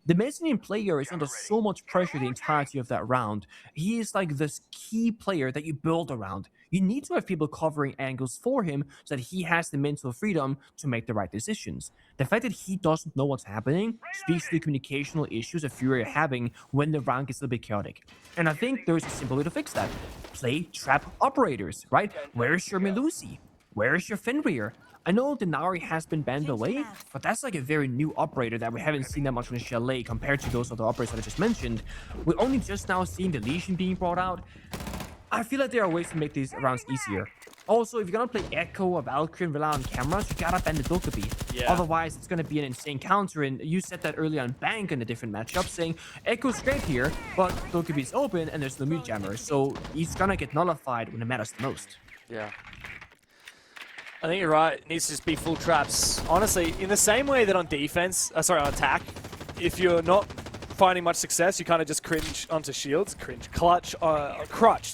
The mezzanine player is under so much pressure the entirety of that round. He is like this key player that you build around. You need to have people covering angles for him so that he has the mental freedom to make the right decisions. The fact that he doesn't know what's happening speaks to the communicational issues that Fury are having when the round gets a little bit chaotic. And I think there's a simple way to fix that. Play trap operators, right? Where's your Melusi? Where is your Fenrir? I know Denari has been banned away, but that's like a very new operator that we haven't seen that much from the Chalet compared to those other operators that I just mentioned. We're only just now seeing the Legion being brought out. I feel like there are ways to make these rounds easier. Also, if you're gonna play Echo or Valkyrie and rely on cameras, you gotta ban the Dokkaebi. Yeah. Otherwise, it's gonna be an insane counter, and you said that earlier on Bank in a different matchup, saying Echo's great here, but Dokkaebi's open and there's no mute jammer, so he's gonna get nullified when it matters the most. Yeah. I think you're right. It needs to just be full traps. Honestly, in the same way that on defense, on attack, if you're not finding much success, you kind of just cringe onto shields. Crutch.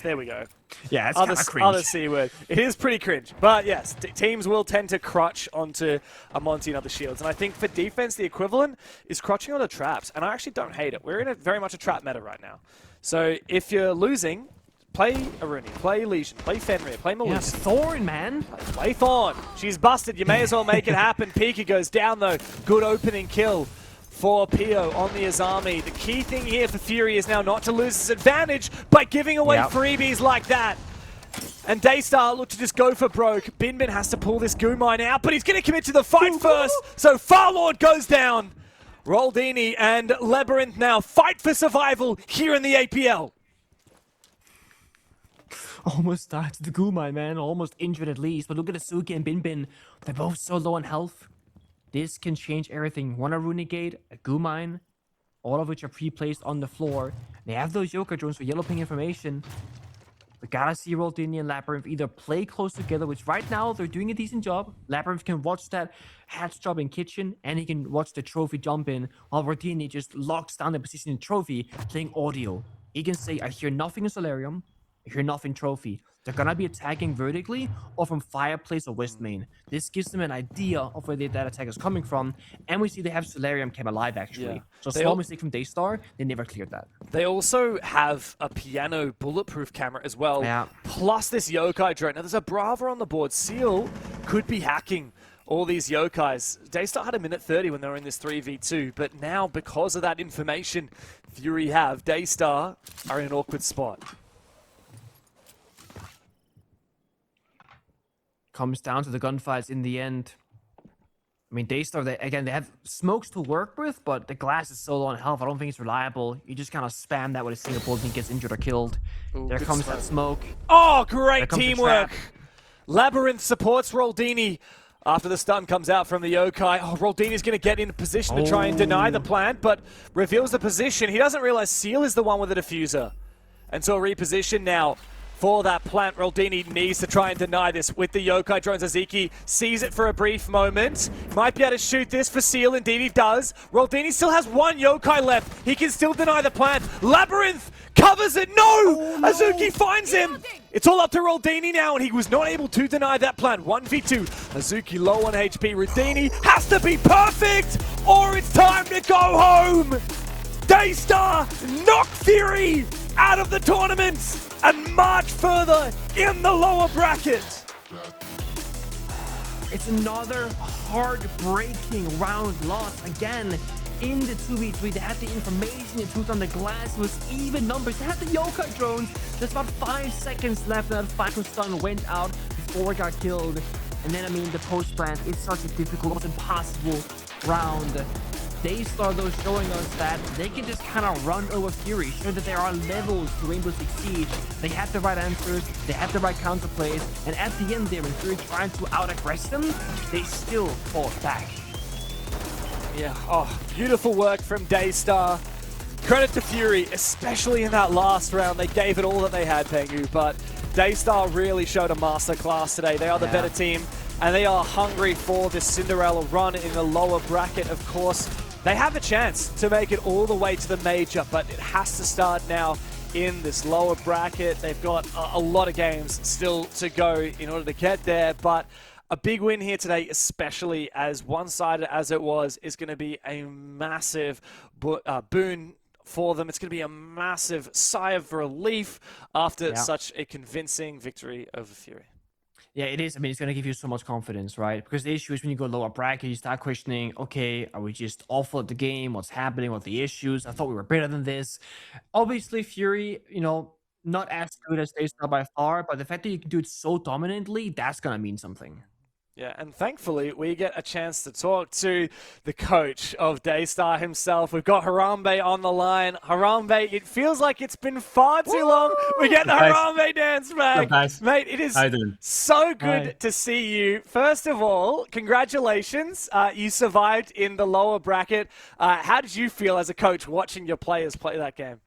There we go. Yeah, it's kind of cringe. Other C word. It is pretty cringe. But yes, teams will tend to crutch onto a Monty and other shields. And I think for defense, the equivalent is crutching onto traps. And I actually don't hate it. We're in very much a trap meta right now. So if you're losing, play Aruni, play Legion, play Fenrir, play Melusi. Yeah, Thorn, man. Play Thorn. She's busted. You may as well make it happen. Pika goes down, though. Good opening kill for Pio on the Azami. The key thing here for Fury is now not to lose his advantage by giving away freebies like that. And DAYSTAR look to just go for broke. Binbin has to pull this goo mine out, but he's going to commit to the fight first. So Farlord goes down. Roldini and Labyrinth now fight for survival here in the APL. Almost died to the goo mine, man. Almost injured at least. But look at Azuki and Binbin. They're both so low on health. This can change everything. One a Runegate, a goo mine, all of which are pre-placed on the floor. They have those Yokai drones for yellow ping information. We gotta see Roldini and Labyrinth either play close together, which right now they're doing a decent job. Labyrinth can watch that hatch job in kitchen, and he can watch the trophy jump in, while Roldini just locks down the position in trophy, playing audio. He can say, I hear nothing in Solarium, I hear nothing trophy. They're gonna be attacking vertically or from fireplace or west main. This gives them an idea of where that attack is coming from, and we see they have Solarium cam alive actually. Yeah. So small mistake from DAYSTAR, they never cleared that. They also have a piano bulletproof camera as well, plus this yokai drone. Now there's a Brava on the board. Seal could be hacking all these yokais. DAYSTAR had a minute 30 when they were in this 3v2, but now because of that information Fury have, DAYSTAR are in an awkward spot. Comes down to the gunfights in the end. I mean, DAYSTAR, they have smokes to work with, but the glass is so low on health, I don't think it's reliable. You just kind of spam that with a single bullet and gets injured or killed. Ooh, there comes that smoke. Oh, great teamwork! Labyrinth supports Roldini after the stun comes out from the yokai. Oh, Roldini's going to get in position to try and deny the plant, but reveals the position. He doesn't realize Seal is the one with the diffuser. And so a reposition now for that plant. Roldini needs to try and deny this with the yokai drones. Azuki sees it for a brief moment. Might be able to shoot this for Seal. Indeed he does. Roldini still has one yokai left. He can still deny the plant. Labyrinth covers it. No! Oh, no. Azuki finds him. It's all up to Roldini now, and he was not able to deny that plant. 1v2. Azuki low on HP. Roldini has to be perfect, or it's time to go home. DAYSTAR knock Fury out of the tournament and march further in the lower bracket. It's another heartbreaking round loss again in the 2v3. They had the information, it was on the glass, it was even numbers. They had the yokai drones. There's about 5 seconds left, and that final stun went out before it got killed. And then, I mean, the post plant, it's such a difficult, almost impossible round. DAYSTAR, though, showing us that they can just kind of run over Fury, showing that there are levels to Rainbow Six Siege. They had the right answers, they had the right counterplays, and at the end there, when Fury trying to out-aggress them, they still fought back. Yeah, oh, beautiful work from DAYSTAR. Credit to Fury, especially in that last round. They gave it all that they had, Pengu, but DAYSTAR really showed a masterclass today. They are the better team, and they are hungry for this Cinderella run in the lower bracket, of course. They have a chance to make it all the way to the major, but it has to start now in this lower bracket. They've got a lot of games still to go in order to get there, but a big win here today, especially as one-sided as it was, is going to be a massive boon for them. It's going to be a massive sigh of relief after such a convincing victory over Fury. Yeah, it is. I mean, it's going to give you so much confidence, right? Because the issue is when you go lower bracket, you start questioning, okay, are we just awful at the game? What's happening? What are the issues? I thought we were better than this. Obviously, Fury, you know, not as good as DAYSTAR by far, but the fact that you can do it so dominantly, that's going to mean something. Yeah, and thankfully, we get a chance to talk to the coach of DAYSTAR himself. We've got Harambe on the line. Harambe, it feels like it's been far too long. We get the Harambe dance back. Mate, it is so good to see you. First of all, congratulations. You survived in the lower bracket. How did you feel as a coach watching your players play that game?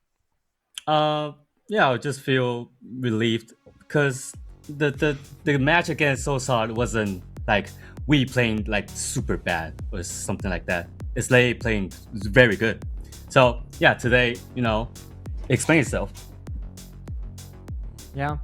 Yeah, I just feel relieved because the match against Solsard wasn't like we playing like super bad or something like that. It's they playing very good. So yeah, today, you know, explain itself. Yeah.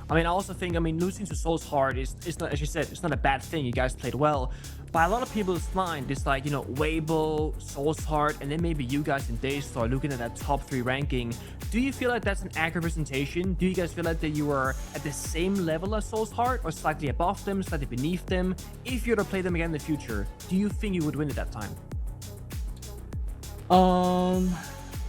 I mean, I also think, I mean, losing to Solsard is not, as you said, it's not a bad thing. You guys played well. By a lot of people's mind, it's like, you know, Weibo, Solsard, and then maybe you guys in DAYSTAR looking at that top 3 ranking. Do you feel like that's an accurate representation? Do you guys feel like that you were at the same level as Solsard, or slightly above them, slightly beneath them? If you were to play them again in the future, do you think you would win at that time?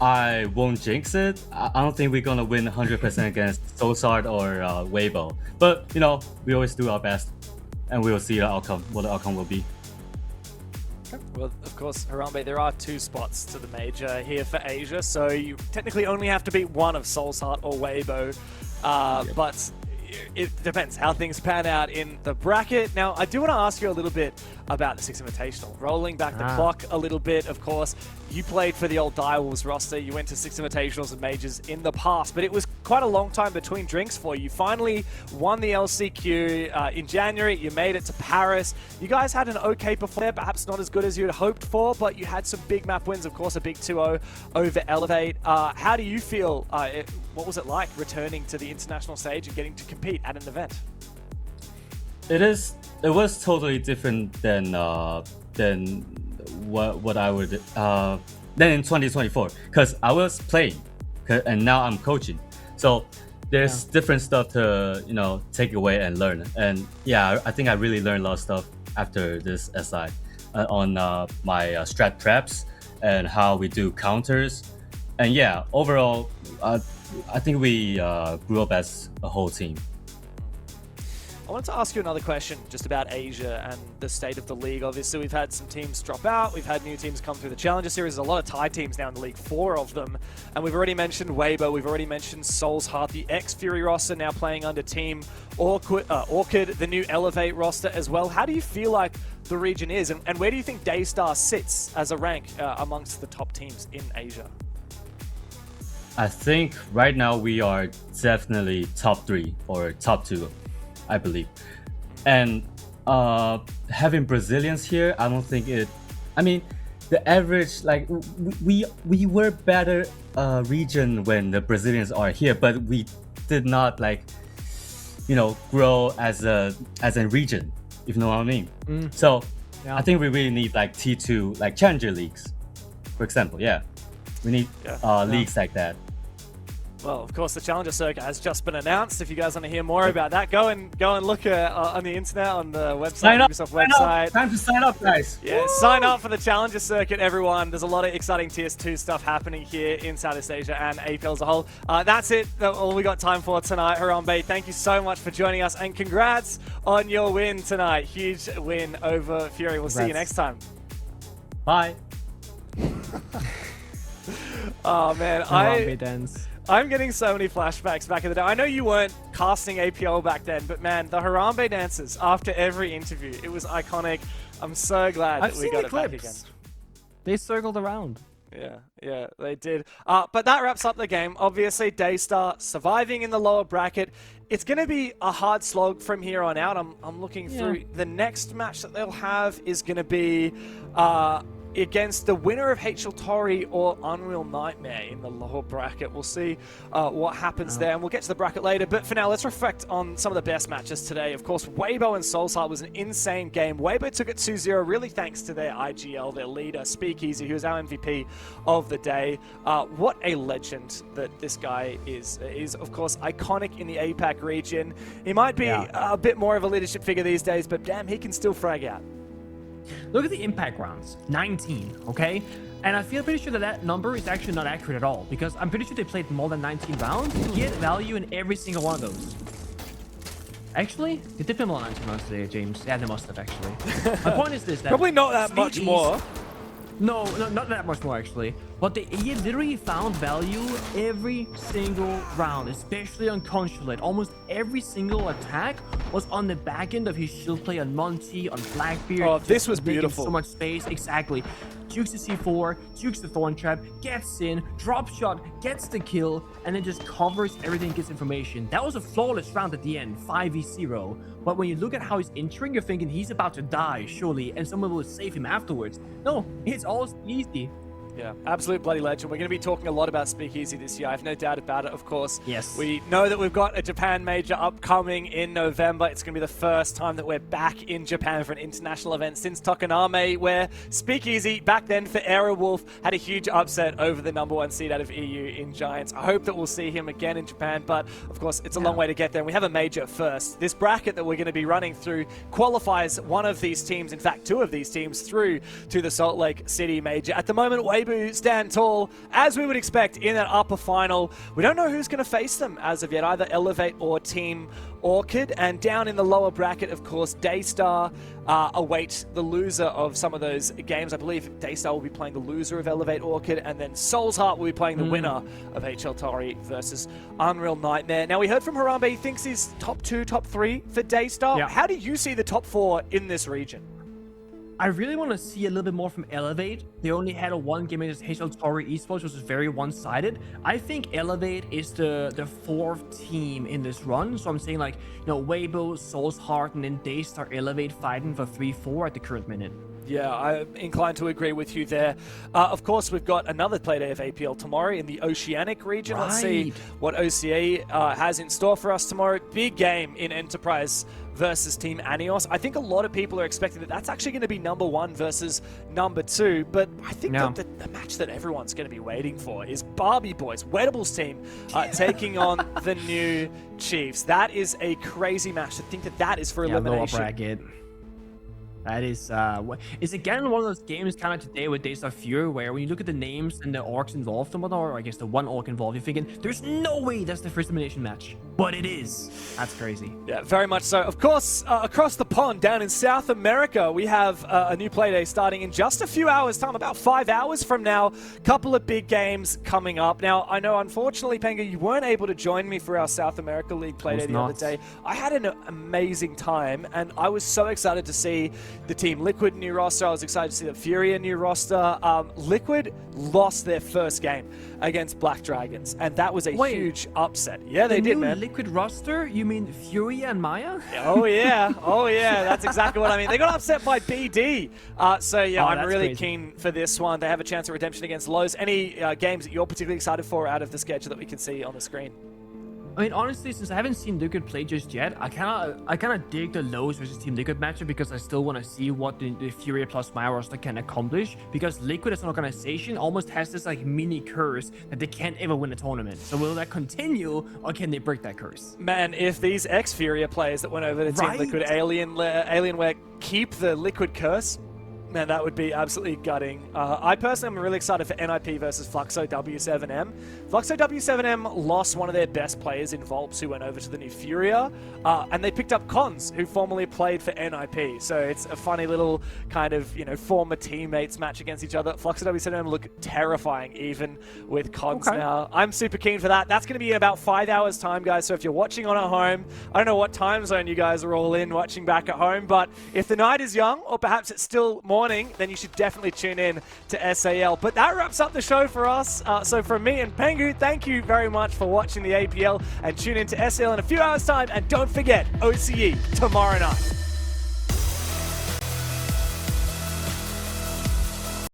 I won't jinx it. I don't think we're gonna win 100% against Dosart or Weibo. But we always do our best, and we will see what the outcome will be. Well, of course, Harambe, there are 2 spots to the major here for Asia, so you technically only have to beat one of Soulsheart or Weibo, but it depends how things pan out in the bracket. Now, I do want to ask you a little bit about the Six Invitational. Rolling back the clock a little bit, of course, you played for the old Direwolves roster. You went to Six Invitationals and Majors in the past, but it was quite a long time between drinks for you. You finally won the LCQ in January. You made it to Paris. You guys had an okay performance there, perhaps not as good as you had hoped for, but you had some big map wins, of course, a big 2-0 over Elevate. How do you feel? What was it like returning to the international stage and getting to compete at an event? It was totally different than what I would than in 2024, because I was playing and now I'm coaching, so there's different stuff to take away and learn. And I think I really learned a lot of stuff after this SI on my strat preps and how we do counters. And overall I think we grew up as a whole team. I wanted to ask you another question just about Asia and the state of the league. Obviously, we've had some teams drop out. We've had new teams come through the Challenger Series. There's a lot of Thai teams now in the league, 4 of them. And we've already mentioned Weibo. We've already mentioned Soulsheart, the ex-Fury roster now playing under Team Orchid, the new Elevate roster as well. How do you feel like the region is? And where do you think DAYSTAR sits as a rank amongst the top teams in Asia? I think right now we are definitely top 3 or top 2, I believe. And having Brazilians here, I don't think it. I mean, the average, like we were better region when the Brazilians are here, but we did not grow as a region, if you know what I mean. So I think we really need like T2, like Challenger leagues, for example. We need leagues like that. Well, of course, the Challenger Circuit has just been announced. If you guys want to hear more about that, go and look on the internet, on the website, Ubisoft website. Time to sign up, guys. Yeah, sign up for the Challenger Circuit, everyone. There's a lot of exciting TS2 stuff happening here in Southeast Asia and APL as a whole. That's it. All we got time for tonight. Harambe, thank you so much for joining us, and congrats on your win tonight. Huge win over Fury. We'll see you next time. Bye. Oh man, I'm getting so many flashbacks back in the day. I know you weren't casting APL back then, but man, the Harambe dances after every interview, it was iconic. I'm so glad that we got it back again. They circled around. Yeah, they did. But that wraps up the game. Obviously, DAYSTAR surviving in the lower bracket. It's going to be a hard slog from here on out. I'm looking through. The next match that they'll have is going to be against the winner of HL Tori or Unreal Nightmare in the lower bracket. We'll see what happens there, and we'll get to the bracket later. But for now, let's reflect on some of the best matches today. Of course, Weibo and Soulsheart was an insane game. Weibo took it 2-0, really thanks to their IGL, their leader, Speakeasy, who was our MVP of the day. What a legend that this guy is. Is, of course, iconic in the APAC region. He might be a bit more of a leadership figure these days, but damn, he can still frag out. Look at the impact rounds, 19, okay? And I feel pretty sure that number is actually not accurate at all, because I'm pretty sure they played more than 19 rounds. He had value in every single one of those. Actually, did they play more than 19 rounds today, James? Yeah, they must have, actually. My point is this. That probably not that much more. No, not that much more, actually. But he literally found value every single round, especially on Consulate. Almost every single attack was on the back end of his shield play on Monty, on Blackbeard. Oh, this was beautiful. So much space, exactly. Jukes the C4, jukes the Thorn Trap, gets in, drop shot, gets the kill, and then just covers everything, gets information. That was a flawless round at the end, 5v0. But when you look at how he's entering, you're thinking he's about to die, surely, and someone will save him afterwards. No, it's all easy. Yeah, absolute bloody legend. We're going to be talking a lot about Speakeasy this year. I have no doubt about it, of course. Yes. We know that we've got a Japan major upcoming in November. It's going to be the first time that we're back in Japan for an international event since Tokoname, where Speakeasy, back then for Aerowolf, had a huge upset over the #1 seed out of EU in Giants. I hope that we'll see him again in Japan, but of course, it's a long way to get there. And we have a major first. This bracket that we're going to be running through qualifies one of these teams, in fact, 2 of these teams, through to the Salt Lake City major. At the moment, Weibo stand tall, as we would expect in that upper final. We don't know who's going to face them as of yet, either Elevate or Team Orchid. And down in the lower bracket, of course, DAYSTAR await the loser of some of those games. I believe DAYSTAR will be playing the loser of Elevate Orchid, and then Soul's Heart will be playing the winner of HL Tori versus Unreal Nightmare. Now, we heard from Harambe, he thinks he's top 2, top 3 for DAYSTAR. Yeah. How do you see the top 4 in this region? I really want to see a little bit more from Elevate. They only had a one game against HL Tori Esports, which was very one-sided. I think Elevate is the 4th team in this run. So I'm saying, like, you know, Weibo, Soul's Heart, and then DAYSTAR Elevate fighting for 3-4 at the current minute. Yeah, I'm inclined to agree with you there. Of course, we've got another Playday of APL tomorrow in the Oceanic region. Let's see what OCA has in store for us tomorrow. Big game in Enterprise versus Team Anios. I think a lot of people are expecting that that's actually going to be number 1 versus number 2, but I think that the match that everyone's going to be waiting for is Barbie Boys, Wedables team, taking on the new Chiefs. That is a crazy match to think that that is for elimination. Lower bracket. That is, it's again one of those games kind of today with DAYSTAR Fury, where when you look at the names and the orcs involved and whatnot, or I guess the one orc involved, you're thinking, there's no way that's the first elimination match. But it is. That's crazy. Yeah, very much so. Of course, across the pond, down in South America, we have a new Playday starting in just a few hours' time, about 5 hours from now. Couple of big games coming up. Now, I know, unfortunately, Penga, you weren't able to join me for our South America League Playday the other day. I had an amazing time, and I was so excited to see the Team Liquid new roster. I was excited to see the Furia new roster. Liquid lost their first game against Black Dragons, and that was a huge upset. Yeah, they did, man. Liquid roster? You mean Furia and Maya? Oh yeah, oh yeah, that's exactly what I mean. They got upset by BD. So yeah, I'm really keen for this one. They have a chance at redemption against Lowe's. Any games that you're particularly excited for out of the schedule that we can see on the screen? I mean, honestly, since I haven't seen Liquid play just yet, I kind of dig the Lowe's versus Team Liquid matchup, because I still want to see what the Furia plus Maya roster can accomplish, because Liquid as an organization almost has this like mini curse that they can't ever win a tournament. So will that continue, or can they break that curse? Man, if these ex-Furia players that went over to Team Liquid Alienware keep the Liquid curse, man, that would be absolutely gutting. I personally am really excited for NIP versus Fluxo W7M. Fluxo W7M lost one of their best players in Volps, who went over to the new Furia, and they picked up Cons, who formerly played for NIP. So it's a funny little kind of, you know, former teammates match against each other. Fluxo W7M look terrifying even with Cons now. I'm super keen for that. That's going to be in about 5 hours time, guys. So if you're watching on at home, I don't know what time zone you guys are all in watching back at home, but if the night is young, or perhaps it's still morning, then you should definitely tune in to SAL. But that wraps up the show for us. So from me and Pengu, thank you very much for watching the APL, and tune in to SAL in a few hours' time. And don't forget, OCE tomorrow night.